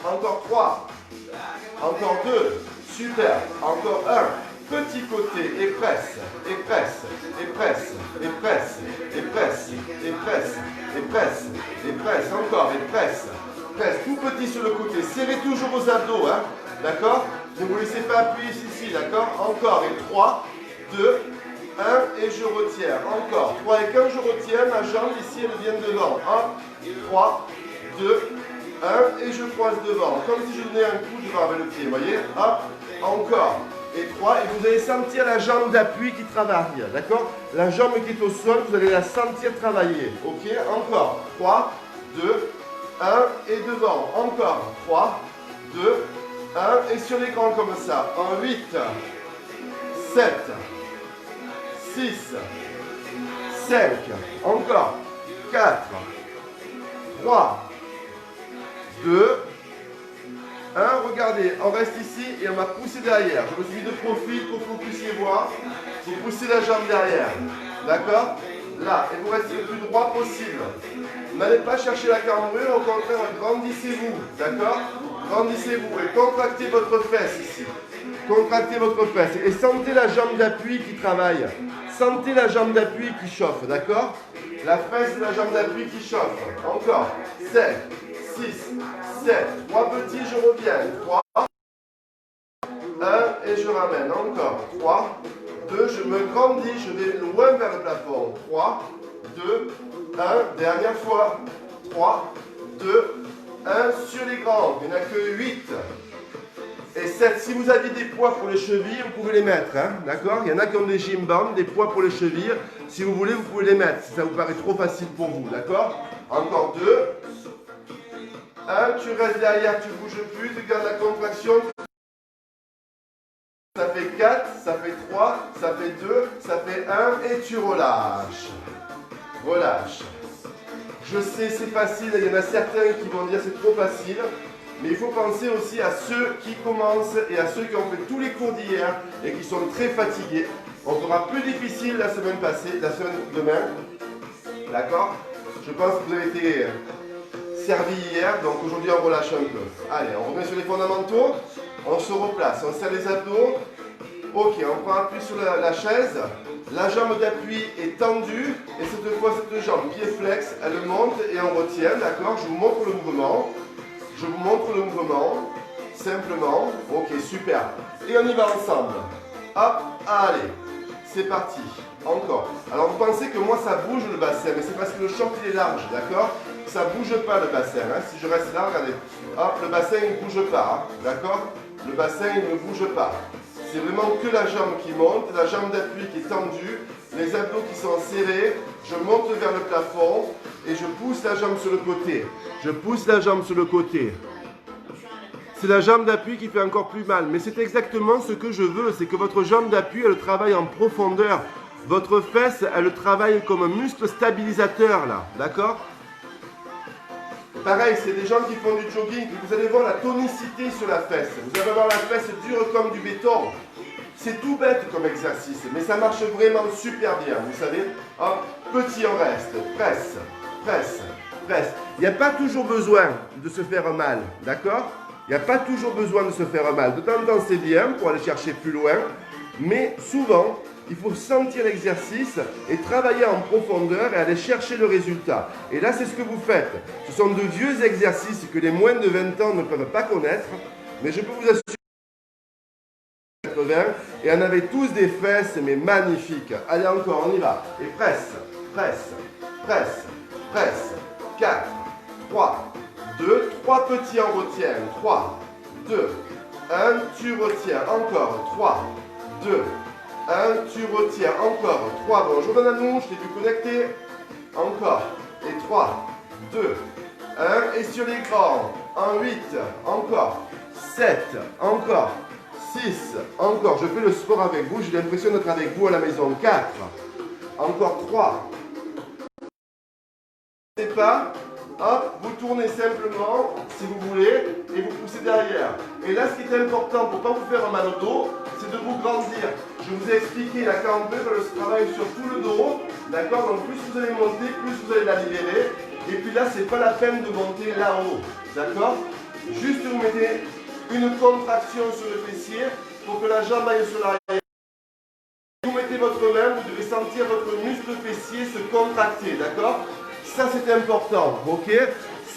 Encore 3. Encore 2. Super. Encore 1. Petit côté, et presse, et presse, et presse, et presse, et presse, et presse, et presse, et presse, encore, et presse, presse, tout petit sur le côté, serrez toujours vos abdos, hein, d'accord? Ne vous laissez pas appuyer ici, d'accord? Encore, et 3, 2, 1, et je retiens, encore, 3, et quand je retiens, ma jambe ici, elle vient devant, 1, 3, 2, 1, et je croise devant, comme si je donnais un coup devant avec le pied, vous voyez? Hop, encore. Et 3, et vous allez sentir la jambe d'appui qui travaille, d'accord? La jambe qui est au sol, vous allez la sentir travailler, ok? Encore, 3, 2, 1, et devant, encore, 3, 2, 1, et sur l'écran comme ça, en 8, 7, 6, 5, encore, 4, 3, 2, 1, regardez, on reste ici et on va pousser derrière. Je me suis mis de profil pour que vous puissiez voir. Vous poussez la jambe derrière. D'accord? Là, et vous restez le plus droit possible. N'allez pas chercher la cambrure, au contraire, grandissez-vous. D'accord? Grandissez-vous et contractez votre fesse ici. Contractez votre fesse et sentez la jambe d'appui qui travaille. Sentez la jambe d'appui qui chauffe. D'accord? La fesse et la jambe d'appui qui chauffe. Encore. 7, 6, 7, 3 petits, je reviens, 3, 1 et je ramène, encore, 3, 2, je me grandis, je vais loin vers le plafond, 3, 2, 1, dernière fois, 3, 2, 1 sur les grands, il n'y en a que 8 et 7, si vous aviez des poids pour les chevilles, vous pouvez les mettre, hein, d'accord? Il y en a qui ont des gym bands, des poids pour les chevilles, si vous voulez, vous pouvez les mettre, si ça vous paraît trop facile pour vous, d'accord? Encore 2, 1, tu restes derrière, tu ne bouges plus, tu gardes la contraction. Ça fait 4, ça fait 3, ça fait 2, ça fait 1 et tu relâches. Relâche. Je sais, c'est facile, il y en a certains qui vont dire c'est trop facile, mais il faut penser aussi à ceux qui commencent et à ceux qui ont fait tous les cours d'hier et qui sont très fatigués. On sera plus difficile la semaine passée, la semaine demain. D'accord? Je pense que vous avez été servi hier, donc aujourd'hui on relâche un peu. Allez, on remet sur les fondamentaux, on se replace, on serre les abdos. Ok, on prend appui sur la chaise, la jambe d'appui est tendue, et cette fois cette jambe pied flex, elle monte et on retient, d'accord? Je vous montre le mouvement, je vous montre le mouvement, simplement, ok, super. Et on y va ensemble. Hop, allez, c'est parti, encore. Alors vous pensez que moi ça bouge le bassin, mais c'est parce que le short il est large, d'accord? Ça ne bouge pas le bassin, hein. Si je reste là, regardez, hop, le bassin il ne bouge pas, hein. D'accord? Le bassin il ne bouge pas. C'est vraiment que la jambe qui monte, la jambe d'appui qui est tendue, les abdos qui sont serrés, je monte vers le plafond et je pousse la jambe sur le côté. Je pousse la jambe sur le côté. C'est la jambe d'appui qui fait encore plus mal, mais c'est exactement ce que je veux, c'est que votre jambe d'appui, elle travaille en profondeur. Votre fesse, elle travaille comme un muscle stabilisateur là, d'accord? Pareil, c'est des gens qui font du jogging, vous allez voir la tonicité sur la fesse. Vous allez voir la fesse dure comme du béton. C'est tout bête comme exercice, mais ça marche vraiment super bien, vous savez. Hop, petit on reste, presse, presse, presse. Il n'y a pas toujours besoin de se faire mal, d'accord? Il n'y a pas toujours besoin de se faire mal. De temps en temps, c'est bien pour aller chercher plus loin, mais souvent, il faut sentir l'exercice et travailler en profondeur et aller chercher le résultat. Et là, c'est ce que vous faites. Ce sont de vieux exercices que les moins de 20 ans ne peuvent pas connaître, mais je peux vous assurer 80 et on avait tous des fesses, mais magnifiques. Allez, encore, on y va. Et presse, presse, presse, presse. 4, 3, 2, 3 petits, on retient. 3, 2, 1, tu retiens. Encore, 3, 2, 1, tu retiens, encore, 3, bon, je donne à nous, je t'ai vu connecter, encore, et 3, 2, 1, et sur l'écran, en 8, encore, 7, encore, 6, encore, je fais le sport avec vous, j'ai l'impression d'être avec vous à la maison, 4, encore 3, pas, hop, vous tournez simplement, si vous voulez, et vous poussez derrière. Et là, ce qui est important pour ne pas vous faire mal au dos, c'est de vous grandir. Je vous ai expliqué la cambrée, le travail sur tout le dos, d'accord? Donc plus vous allez monter, plus vous allez la libérer. Et puis là, c'est pas la peine de monter là-haut, d'accord? Juste vous mettez une contraction sur le fessier pour que la jambe aille sur l'arrière. Vous mettez votre main, vous devez sentir votre muscle fessier se contracter, d'accord? Ça c'est important, ok?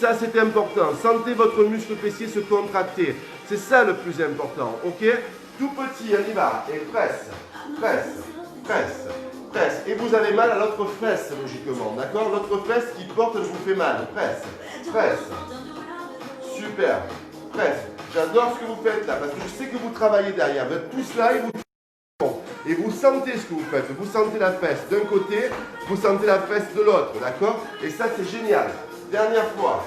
Ça c'est important. Sentez votre muscle fessier se contracter. C'est ça le plus important, ok? Tout petit, on y va. Et presse, presse, presse, presse. Et vous avez mal à l'autre fesse, logiquement, d'accord? L'autre fesse qui porte, je vous fais mal. Presse, presse. Super, presse. J'adore ce que vous faites là, parce que je sais que vous travaillez derrière. Vous êtes tous là et vous sentez ce que vous faites. Vous sentez la fesse d'un côté, vous sentez la fesse de l'autre, d'accord? Et ça, c'est génial. Dernière fois.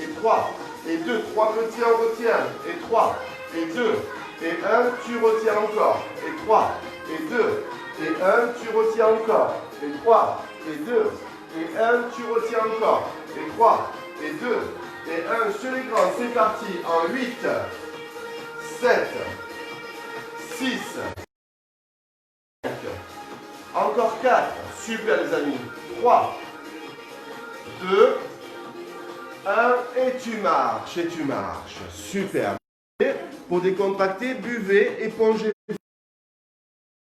Et 3, et 2, 3 petits, on retient. Et 3, et 2, et 1, tu retiens encore. Et 3, et 2, et 1, tu retiens encore. Et 3, et 2, et 1, tu retiens encore. Et 3, et 2, et 1 sur les grands. C'est parti. En 8, 7, 6, 5, encore 4, super les amis, 3, 2, 1, et tu marches, super. Pour décontracter, buvez, épongez les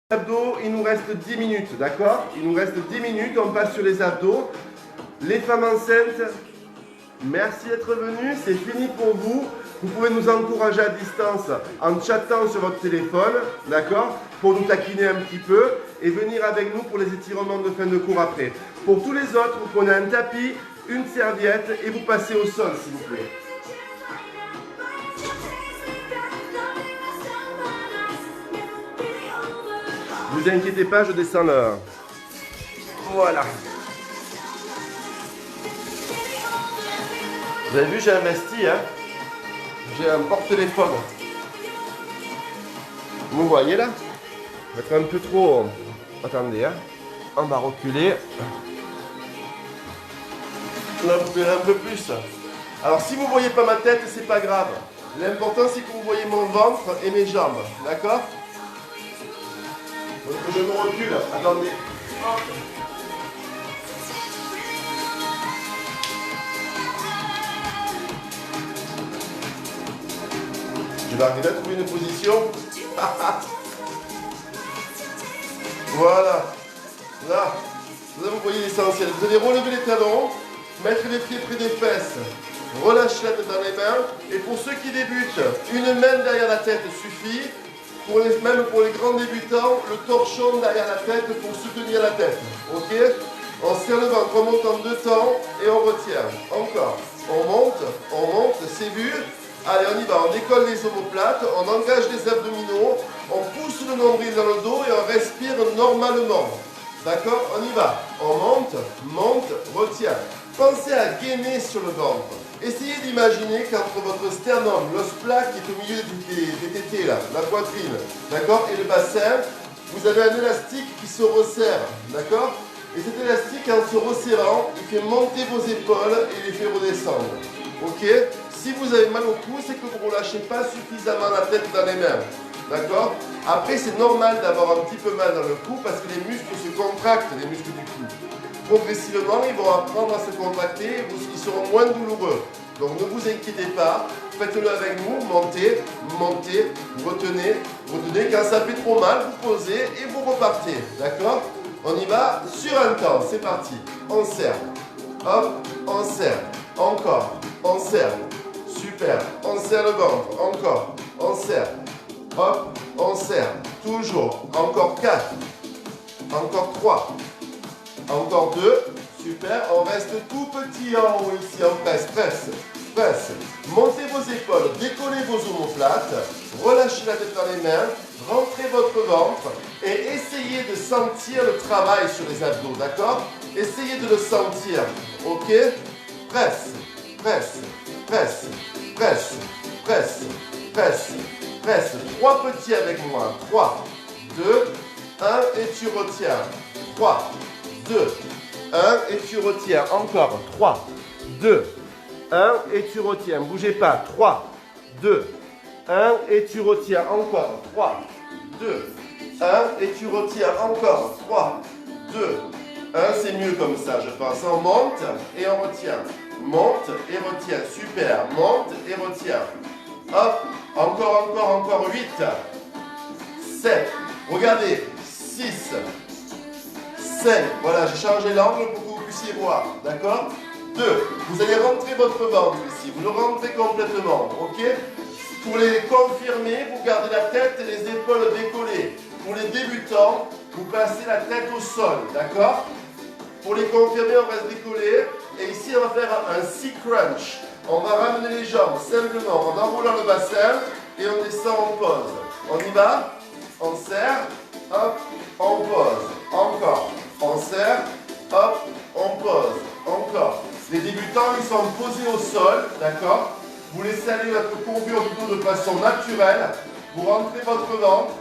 abdos, il nous reste 10 minutes, d'accord? Il nous reste 10 minutes, on passe sur les abdos. Les femmes enceintes, merci d'être venues, c'est fini pour vous. Vous pouvez nous encourager à distance en chattant sur votre téléphone, d'accord? Pour nous taquiner un petit peu et venir avec nous pour les étirements de fin de cours après. Pour tous les autres, vous prenez un tapis, une serviette et vous passez au sol, s'il vous plaît. Vous inquiétez pas, je descends là. Voilà. Vous avez vu, j'ai investi, hein? J'ai un porte-téléphone. Vous voyez là? Ça va être un peu trop... Attendez, hein. On va reculer. Là, vous verrez un peu plus. Alors, si vous ne voyez pas ma tête, c'est pas grave. L'important, c'est que vous voyez mon ventre et mes jambes. D'accord? Donc, je me recule. Attendez. Hop. Je vais arriver à trouver une position. Voilà. Là, vous voyez l'essentiel. Vous allez relever les talons, mettre les pieds près des fesses, relâcher la tête dans les mains. Et pour ceux qui débutent, une main derrière la tête suffit. Même pour les grands débutants, le torchon derrière la tête pour soutenir la tête. Ok? On serre le ventre, on monte en 2 temps et on retient. Encore. On monte, c'est vu. Allez, on y va, on décolle les omoplates, on engage les abdominaux, on pousse le nombril dans le dos et on respire normalement. D'accord? On y va. On monte, retient. Pensez à gainer sur le ventre. Essayez d'imaginer qu'entre votre sternum, l'os plat qui est au milieu des tétés, là, la poitrine, d'accord, et le bassin, vous avez un élastique qui se resserre, d'accord? Et cet élastique, en se resserrant, il fait monter vos épaules et les fait redescendre. Ok? Si vous avez mal au cou, c'est que vous ne relâchez pas suffisamment la tête dans les mains. D'accord? Après, c'est normal d'avoir un petit peu mal dans le cou parce que les muscles se contractent, les muscles du cou. Progressivement, ils vont apprendre à se contracter et ils seront moins douloureux. Donc ne vous inquiétez pas, faites-le avec nous, montez, retenez. Quand ça fait trop mal, vous posez et vous repartez. D'accord? On y va sur un temps, c'est parti. On serre. Hop, on serre. Encore, on serre. Super, on serre le ventre. Encore, on serre. Hop, on serre. Toujours. Encore 4. Encore 3. Encore 2. Super, on reste tout petit en haut ici. On presse, presse. Montez vos épaules, décollez vos omoplates. Relâchez la tête dans les mains. Rentrez votre ventre et essayez de sentir le travail sur les abdos, d'accord? Essayez de le sentir, ok? Presse. 3 petits avec moi. 3, 2, 1 et tu retiens. 3, 2, 1 et tu retiens. Encore. 3, 2, 1 et tu retiens. Bougez pas. 3, 2, 1 et tu retiens. Encore. 3, 2, 1 et tu retiens. Encore. 3, 2, 1. C'est mieux comme ça, je pense. On monte et on retient. Monte et retient. Super. Monte et retient. Hop. Encore. 8, 7. Regardez. 6, 5. Voilà, j'ai changé l'angle pour que vous puissiez voir. D'accord? 2. Vous allez rentrer votre ventre ici. Vous le rentrez complètement. Ok? Pour les confirmer, vous gardez la tête et les épaules décollées. Pour les débutants, vous passez la tête au sol. D'accord? Pour les confirmer, on reste décollé. Et ici, on va faire un C-crunch. On va ramener les jambes simplement en enroulant le bassin et on descend en pause. On y va? On serre. Hop, on pose. Encore. On serre. Hop, on pose. Encore. Les débutants, ils sont posés au sol. D'accord? Vous laissez aller votre courbure du dos de façon naturelle. Vous rentrez votre ventre.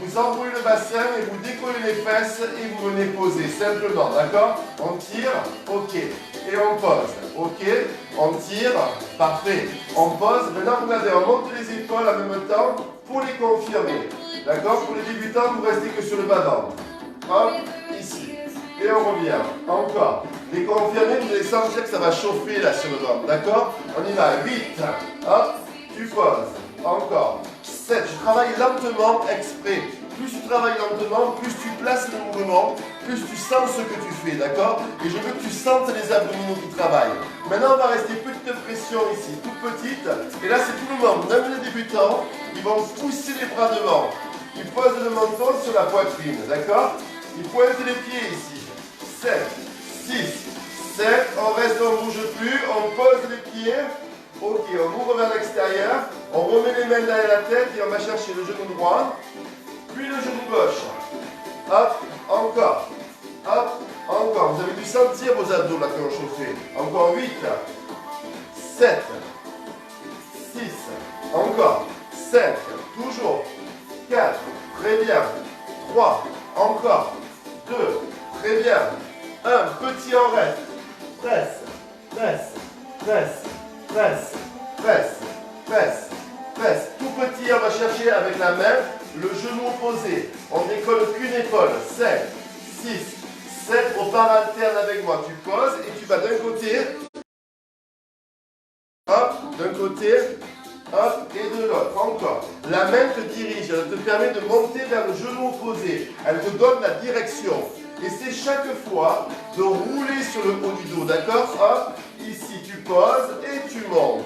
Vous enroulez le bassin et vous décollez les fesses et vous venez poser. Simplement. D'accord? On tire. Ok. Et on pose. Ok. On tire. Parfait. On pose. Maintenant, regardez, on monte les épaules en même temps pour les confirmer. D'accord? Pour les débutants, vous restez que sur le bas-ventre. Hop, ici. Et on revient. Encore. Les confirmés, vous allez sentir que ça va chauffer là sur le ventre. D'accord? On y va. 8. Hop, tu poses. Encore. 7. Je travaille lentement exprès. Plus tu travailles lentement, plus tu places le mouvement, plus tu sens ce que tu fais. D'accord? Et je veux que tu sentes les abdominaux qui travaillent. Maintenant, on va rester petite pression ici, toute petite. Et là, c'est tout le monde. Même les débutants, ils vont pousser les bras devant. Ils posent le menton sur la poitrine, d'accord? Ils pointent les pieds ici. 7, 6, 7, on reste, on ne bouge plus, on pose les pieds. Ok, on ouvre vers l'extérieur. On remet les mains derrière la tête et on va chercher le genou droit, puis le genou gauche. Hop, encore. Hop, encore. Vous avez dû sentir vos abdos là qui ont chauffé. Encore 8, 7, 6, encore. 5, toujours. 4, très bien. 3, encore. 2, très bien. 1, petit en reste. Presse, presse, presse, presse, presse, presse, presse. Tout petit, on va chercher avec la main le genou opposé. On décolle qu'une épaule. 5, 6, 7. Repars alterne avec moi. Tu poses et tu vas d'un côté. Hop, d'un côté. Hop, et de l'autre, encore. La main te dirige, elle te permet de monter vers le genou opposé. Elle te donne la direction. Et c'est chaque fois de rouler sur le haut du dos, d'accord? Hop, ici tu poses et tu montes.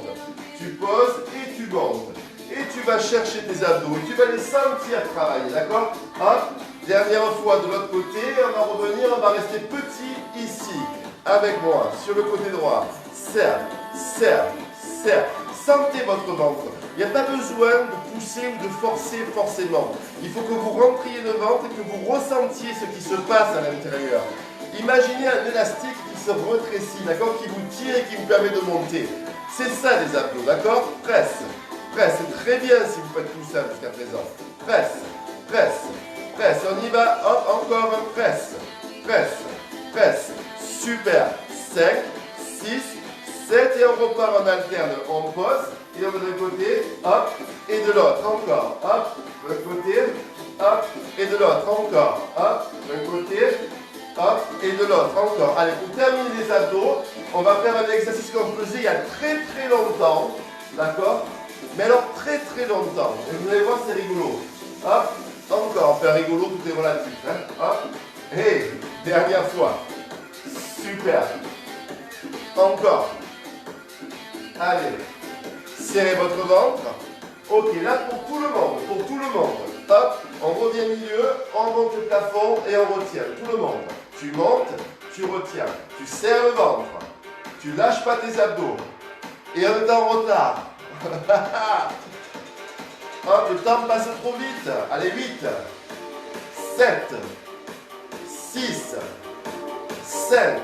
Tu poses et tu montes. Et tu vas chercher tes abdos et tu vas les sentir travailler, d'accord? Hop, dernière fois de l'autre côté, on va revenir, on va rester petit ici. Avec moi, sur le côté droit. Serre, serre, serre. Sentez votre ventre. Il n'y a pas besoin de pousser ou de forcer forcément. Il faut que vous rentriez le ventre et que vous ressentiez ce qui se passe à l'intérieur. Imaginez un élastique qui se rétrécit, d'accord, qui vous tire et qui vous permet de monter. C'est ça les abdos, d'accord? Presse, presse. C'est très bien si vous faites tout ça jusqu'à présent. Presse, presse, presse. On y va. Hop, encore un presse, presse, presse. Super. 5, 6, 7 et on repart en alterne. On pose et on va d'un côté, hop, et de l'autre. Encore, hop, d'un côté, hop, et de l'autre. Encore, hop, d'un côté, hop, et de l'autre. Encore. Allez, pour terminer les abdos, on va faire un exercice qu'on faisait il y a très longtemps. D'accord? Mais alors très longtemps. Et vous allez voir, c'est rigolo. Hop, encore. Enfin, rigolo, tout est relatif. Hein? Hop, et dernière fois. Super. Encore. Allez, serrez votre ventre. Ok, là pour tout le monde, Hop, on revient au milieu, on monte le plafond et on retient. Tout le monde. Tu montes, tu retiens. Tu serres le ventre. Tu lâches pas tes abdos. Et on est en retard. Hop, le temps passe trop vite. Allez, 8, 7, 6, 5,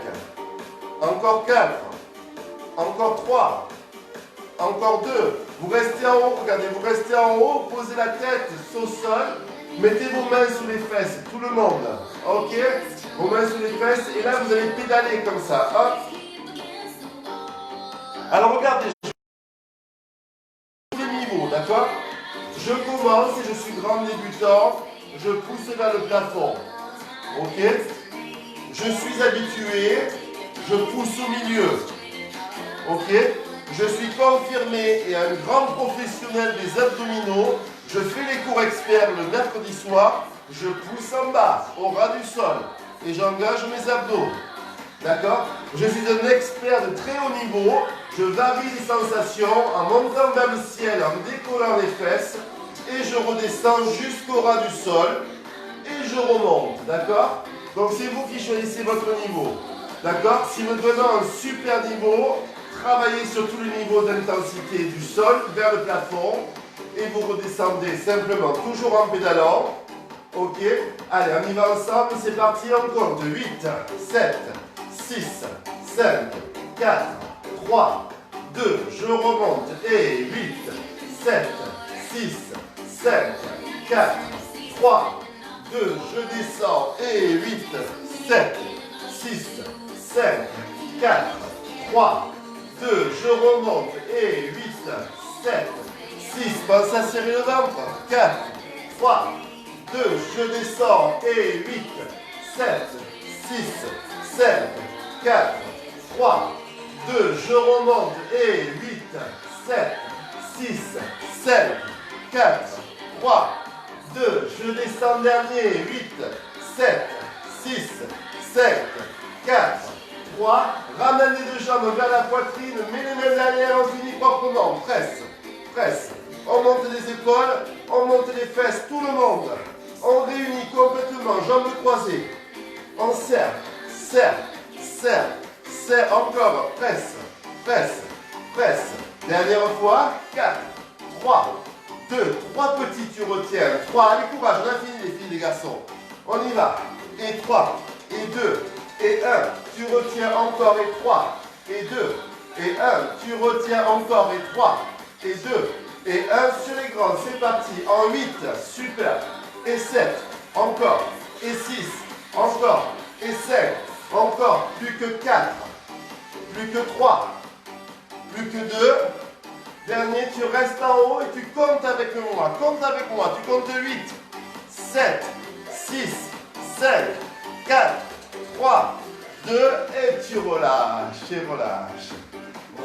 encore 4, encore 3, encore 2, Vous restez en haut, regardez, vous restez en haut, posez la tête au sol, mettez vos mains sous les fesses, tout le monde. Ok? Vos mains sous les fesses, et là vous allez pédaler comme ça. Hop. Alors regardez, tous les niveaux, d'accord? Je commence et je suis grand débutant, je pousse vers le plafond. Ok? Je suis habitué, je pousse au milieu. Ok? Je suis confirmé et un grand professionnel des abdominaux. Je fais les cours experts le mercredi soir. Je pousse en bas, au ras du sol. Et j'engage mes abdos. D'accord? Je suis un expert de très haut niveau. Je varie les sensations en montant vers le ciel, en décollant les fesses. Et je redescends jusqu'au ras du sol. Et je remonte. D'accord? Donc c'est vous qui choisissez votre niveau. D'accord? Si vous donnez un super niveau, travaillez sur tous les niveaux d'intensité du sol vers le plafond. Et vous redescendez simplement, toujours en pédalant. Ok? Allez, on y va ensemble. C'est parti, on compte. 8, 7, 6, 5, 4, 3, 2, je remonte. Et 8, 7, 6, 5, 4, 3, 2, je descends. Et 8, 7, 6, 5, 4, 3, 2, je remonte. Et 8, 7, 6, pense à serrer le ventre. 4, 3, 2, je descends. Et 8, 7, 6, 5, 4, 3, 2, je remonte. Et 8, 7, 6, 5, 4, 3, 2, je descends dernier. 8, 7, 6, 5, 4, 3. Ramène les deux jambes vers la poitrine. Mets les mains derrière, on finit proprement. Presse, presse. On monte les épaules, on monte les fesses, tout le monde. On réunit complètement, jambes croisées. On serre, serre, serre, serre. Encore, presse, presse, presse. Dernière fois, 4, 3, 2, 3 petits, tu retiens. 3, allez courage, on a fini les filles, les garçons. On y va. Et 3, et 2, et 1. Tu retiens encore, et 3, et 2, et 1. Tu retiens encore, et 3, et 2, et 1 sur les grands. C'est parti. En 8, super. Et 7, encore. Et 6, encore. Et 5, encore. Plus que 4, plus que 3, plus que 2. Dernier, tu restes en haut et tu comptes avec moi. Compte avec moi. Tu comptes 8, 7, 6, 5, 4, 3, 2. Et tu relâches. Et relâches.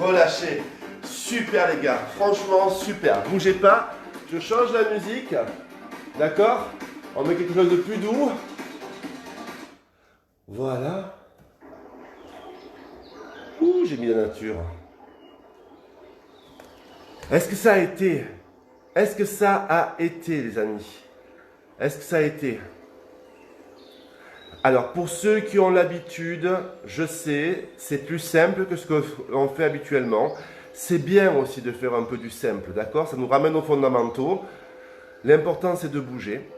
Relâchez. Super les gars. Franchement, super. Bougez pas. Je change la musique. D'accord? On met quelque chose de plus doux. Voilà. Ouh, j'ai mis la nature. Est-ce que ça a été? Est-ce que ça a été, les amis? Est-ce que ça a été? Alors, pour ceux qui ont l'habitude, je sais, c'est plus simple que ce qu'on fait habituellement. C'est bien aussi de faire un peu du simple, d'accord? Ça nous ramène aux fondamentaux. L'important, c'est de bouger.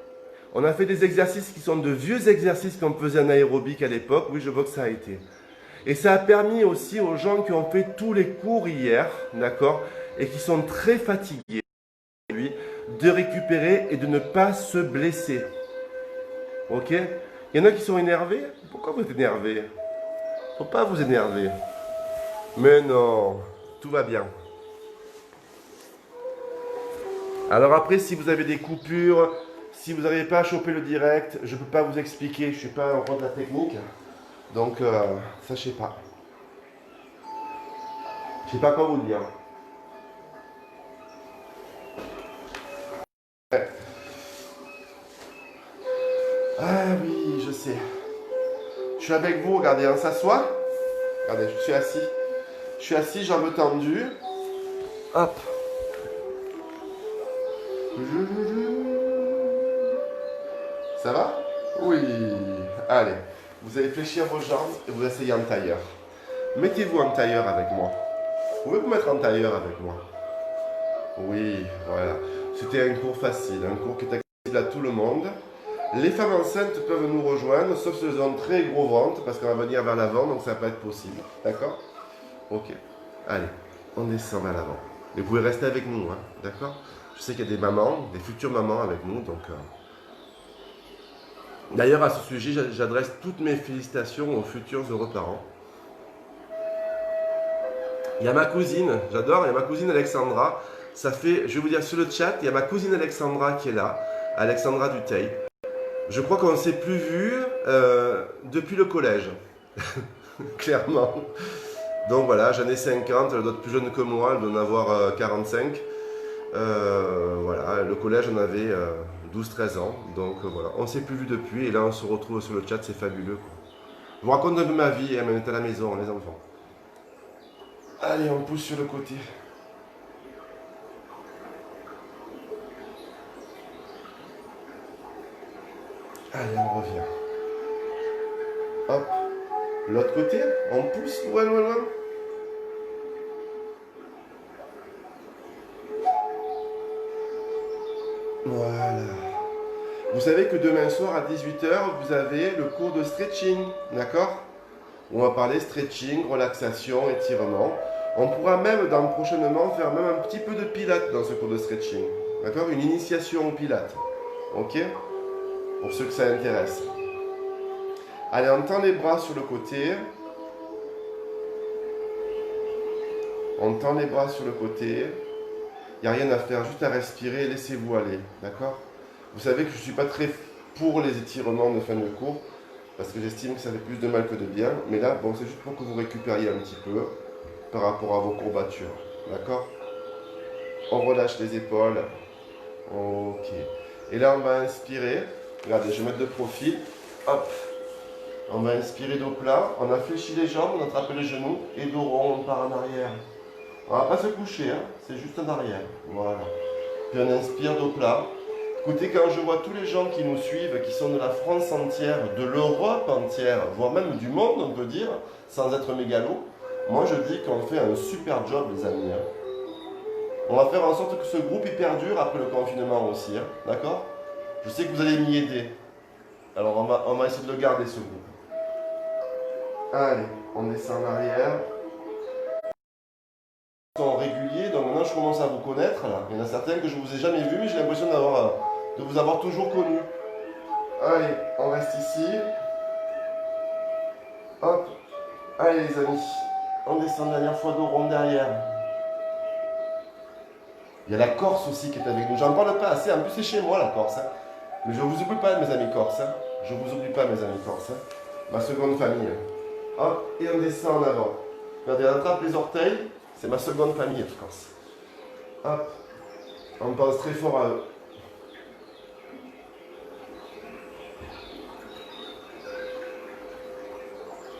On a fait des exercices qui sont de vieux exercices qu'on faisait en aérobic à l'époque. Oui, je vois que ça a été. Et ça a permis aussi aux gens qui ont fait tous les cours hier, d'accord, et qui sont très fatigués, lui, de récupérer et de ne pas se blesser. Ok? Il y en a qui sont énervés. Pourquoi vous êtes énervés? Faut pas vous énerver. Mais non, tout va bien. Alors après, si vous avez des coupures, si vous n'arrivez pas à choper le direct, je ne peux pas vous expliquer, je ne suis pas un roi de la technique. Donc, sachez pas. Je ne sais pas quoi vous dire. Ouais. Ah oui, je sais. Je suis avec vous, regardez, on s'assoit. Regardez, je suis assis. Je suis assis, jambes tendues. Hop. Ça va? Oui. Allez, vous allez fléchir vos jambes et vous asseyez en tailleur. Mettez-vous en tailleur avec moi. Vous pouvez vous mettre en tailleur avec moi. Oui, voilà. C'était un cours facile, un cours qui est accessible à tout le monde. Les femmes enceintes peuvent nous rejoindre, sauf si elles ont un très gros ventre, parce qu'on va venir vers l'avant, donc ça va pas être possible. D'accord? Ok. Allez, on descend vers l'avant. Et vous pouvez rester avec nous, hein, d'accord? Je sais qu'il y a des mamans, des futures mamans avec nous, donc... D'ailleurs, à ce sujet, j'adresse toutes mes félicitations aux futurs heureux parents. Il y a ma cousine, j'adore, il y a ma cousine Alexandra. Ça fait, je vais vous dire sur le chat, il y a ma cousine Alexandra qui est là, Alexandra Duteil. Je crois qu'on ne s'est plus vu depuis le collège, clairement. Donc voilà, j'en ai 50, elle doit être plus jeune que moi, elle doit en avoir 45. Voilà, le collège on avait 12-13 ans, donc voilà, on ne s'est plus vu depuis, et là on se retrouve sur le chat, c'est fabuleux, quoi. Je vous raconte un peu ma vie, même à la maison, les enfants. Allez, on pousse sur le côté. Allez, on revient. Hop. L'autre côté, on pousse loin, loin, loin. Voilà. Vous savez que demain soir à 18 h, vous avez le cours de stretching, d'accord? On va parler stretching, relaxation, étirement. On pourra même, prochainement, faire même un petit peu de pilates dans ce cours de stretching. D'accord? Une initiation au pilates. Ok? Pour ceux que ça intéresse. Allez, on tend les bras sur le côté. On tend les bras sur le côté. Il n'y a rien à faire, juste à respirer, laissez-vous aller. D'accord? Vous savez que je ne suis pas très pour les étirements de fin de cours, parce que j'estime que ça fait plus de mal que de bien. Mais là, bon, c'est juste pour que vous récupériez un petit peu par rapport à vos courbatures. D'accord? On relâche les épaules. Ok. Et là, on va inspirer. Regardez, je vais mettre de profil. Hop. On va inspirer dos plat. On a fléchi les jambes, on attrape les genoux. Et dos rond, on part en arrière. On ne va pas se coucher, hein, c'est juste en arrière. Voilà. Puis on inspire dos plat. Écoutez, quand je vois tous les gens qui nous suivent, qui sont de la France entière, de l'Europe entière, voire même du monde, on peut dire, sans être mégalo, moi je dis qu'on fait un super job, les amis. Hein. On va faire en sorte que ce groupe il perdure après le confinement aussi, hein, d'accord? Je sais que vous allez m'y aider. Alors on va essayer de le garder, ce groupe. Allez, on descend en arrière. Régulier, donc maintenant je commence à vous connaître là. Il y en a certains que je vous ai jamais vus, mais j'ai l'impression de vous avoir toujours connu. Allez, on reste ici. Hop. Allez les amis, on descend une dernière fois dos rond derrière. Il y a la Corse aussi qui est avec nous. J'en parle pas assez, en plus c'est chez moi la Corse. Hein. Mais je vous oublie pas mes amis Corse. Hein. Je vous oublie pas mes amis Corse. Hein. Ma seconde famille. Hop, et on descend en avant. Regardez, on attrape les orteils. C'est ma seconde famille, je pense. Hop. On pense très fort à eux.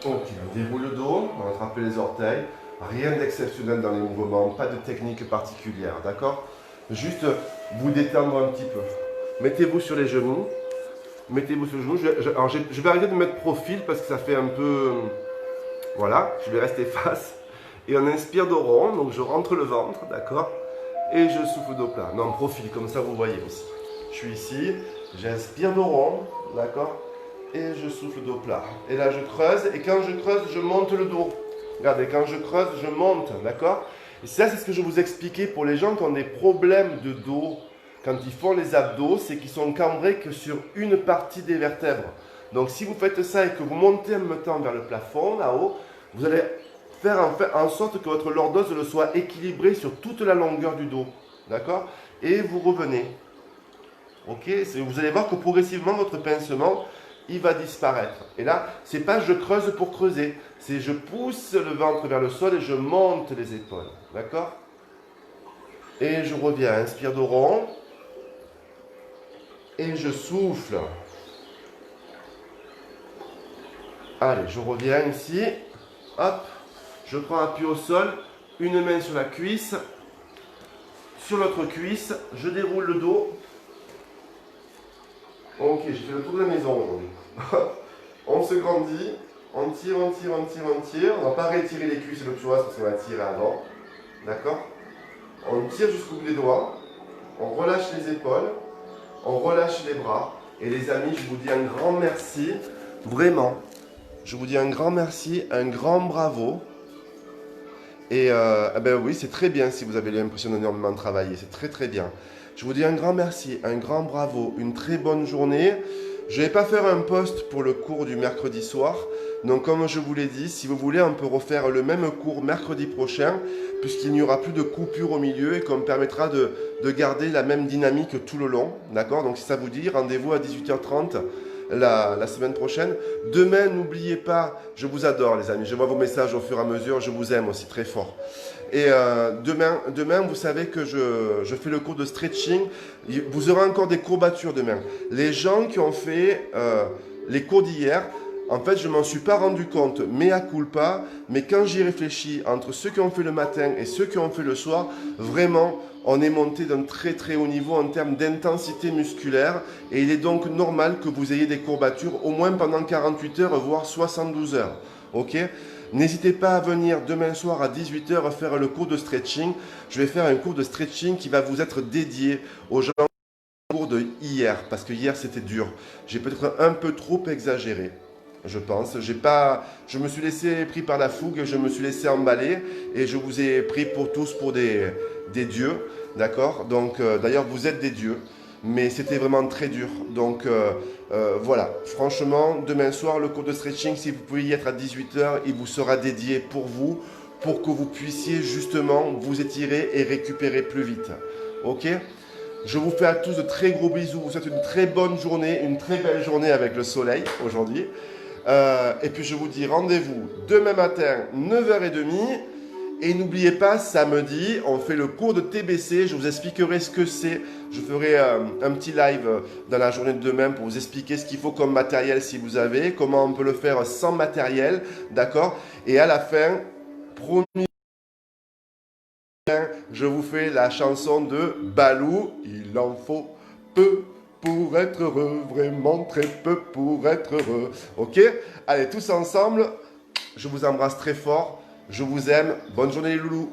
Ok, on déroule le dos, on va attraper les orteils. Rien d'exceptionnel dans les mouvements, pas de technique particulière, d'accord? Juste vous détendre un petit peu. Mettez-vous sur les genoux. Mettez-vous sur les genoux. Je vais arrêter de mettre profil parce que ça fait un peu... Voilà, je vais rester face. Et on inspire dos rond, donc je rentre le ventre, d'accord? Et je souffle dos plat. Non, profil, comme ça vous voyez aussi. Je suis ici, j'inspire dos rond, d'accord? Et je souffle dos plat. Et là je creuse, et quand je creuse, je monte le dos. Regardez, quand je creuse, je monte, d'accord? Et ça, c'est ce que je vous expliquais pour les gens qui ont des problèmes de dos. Quand ils font les abdos, c'est qu'ils sont cambrés que sur une partie des vertèbres. Donc si vous faites ça et que vous montez en même temps vers le plafond, là-haut, vous allez faire en sorte que votre lordose le soit équilibré sur toute la longueur du dos. D'accord? Et vous revenez. Ok? Vous allez voir que progressivement, votre pincement, il va disparaître. Et là, c'est pas je creuse pour creuser. C'est je pousse le ventre vers le sol et je monte les épaules. D'accord? Et je reviens. Inspire dos rond. Et je souffle. Allez, je reviens ici. Hop. Je prends appui au sol, une main sur la cuisse, sur l'autre cuisse, je déroule le dos. Ok, j'ai fait le tour de la maison aujourd'hui. On se grandit, on tire, on tire, on tire, on tire. On ne va pas rétirer les cuisses et le psoas parce qu'on va tirer avant. D'accord? On tire jusqu'au bout des doigts, on relâche les épaules, on relâche les bras. Et les amis, je vous dis un grand merci, vraiment. Je vous dis un grand merci, un grand bravo. Et eh ben oui, c'est très bien si vous avez l'impression d'énormément travailler. C'est très très bien. Je vous dis un grand merci, un grand bravo, une très bonne journée. Je ne vais pas faire un post pour le cours du mercredi soir. Donc comme je vous l'ai dit, si vous voulez, on peut refaire le même cours mercredi prochain, puisqu'il n'y aura plus de coupure au milieu et qu'on me permettra de garder la même dynamique tout le long. D'accord? Donc si ça vous dit, rendez-vous à 18h30 la semaine prochaine. Demain, n'oubliez pas, je vous adore les amis, je vois vos messages au fur et à mesure, je vous aime aussi très fort. Et demain, vous savez que je fais le cours de stretching. Vous aurez encore des courbatures demain. Les gens qui ont fait les cours d'hier, en fait, je m'en suis pas rendu compte, mea culpa, mais quand j'y réfléchis, entre ceux qui ont fait le matin et ceux qui ont fait le soir, vraiment, on est monté d'un très très haut niveau en termes d'intensité musculaire. Et il est donc normal que vous ayez des courbatures au moins pendant 48 heures, voire 72 heures. Ok? N'hésitez pas à venir demain soir à 18h faire le cours de stretching. Je vais faire un cours de stretching qui va vous être dédié aux gens du cours de hier, parce que hier c'était dur. J'ai peut-être un peu trop exagéré, je pense. Je me suis laissé pris par la fougue, je me suis laissé emballer et je vous ai pris pour tous pour des dieux, d'accord? Donc d'ailleurs vous êtes des dieux, mais c'était vraiment très dur. Donc voilà, franchement, demain soir, le cours de stretching, si vous pouvez y être à 18h, il vous sera dédié pour vous, pour que vous puissiez justement vous étirer et récupérer plus vite. Ok? Je vous fais à tous de très gros bisous. Vous souhaite une très bonne journée, une très belle journée avec le soleil aujourd'hui. Et puis je vous dis rendez-vous demain matin, 9h30. Et n'oubliez pas, samedi, on fait le cours de TBC. Je vous expliquerai ce que c'est. Je ferai un petit live dans la journée de demain pour vous expliquer ce qu'il faut comme matériel si vous avez, comment on peut le faire sans matériel, d'accord? Et à la fin, promis, je vous fais la chanson de Balou. Il en faut peu pour être heureux, vraiment très peu pour être heureux. Ok? Allez, tous ensemble, je vous embrasse très fort. Je vous aime. Bonne journée les loulous.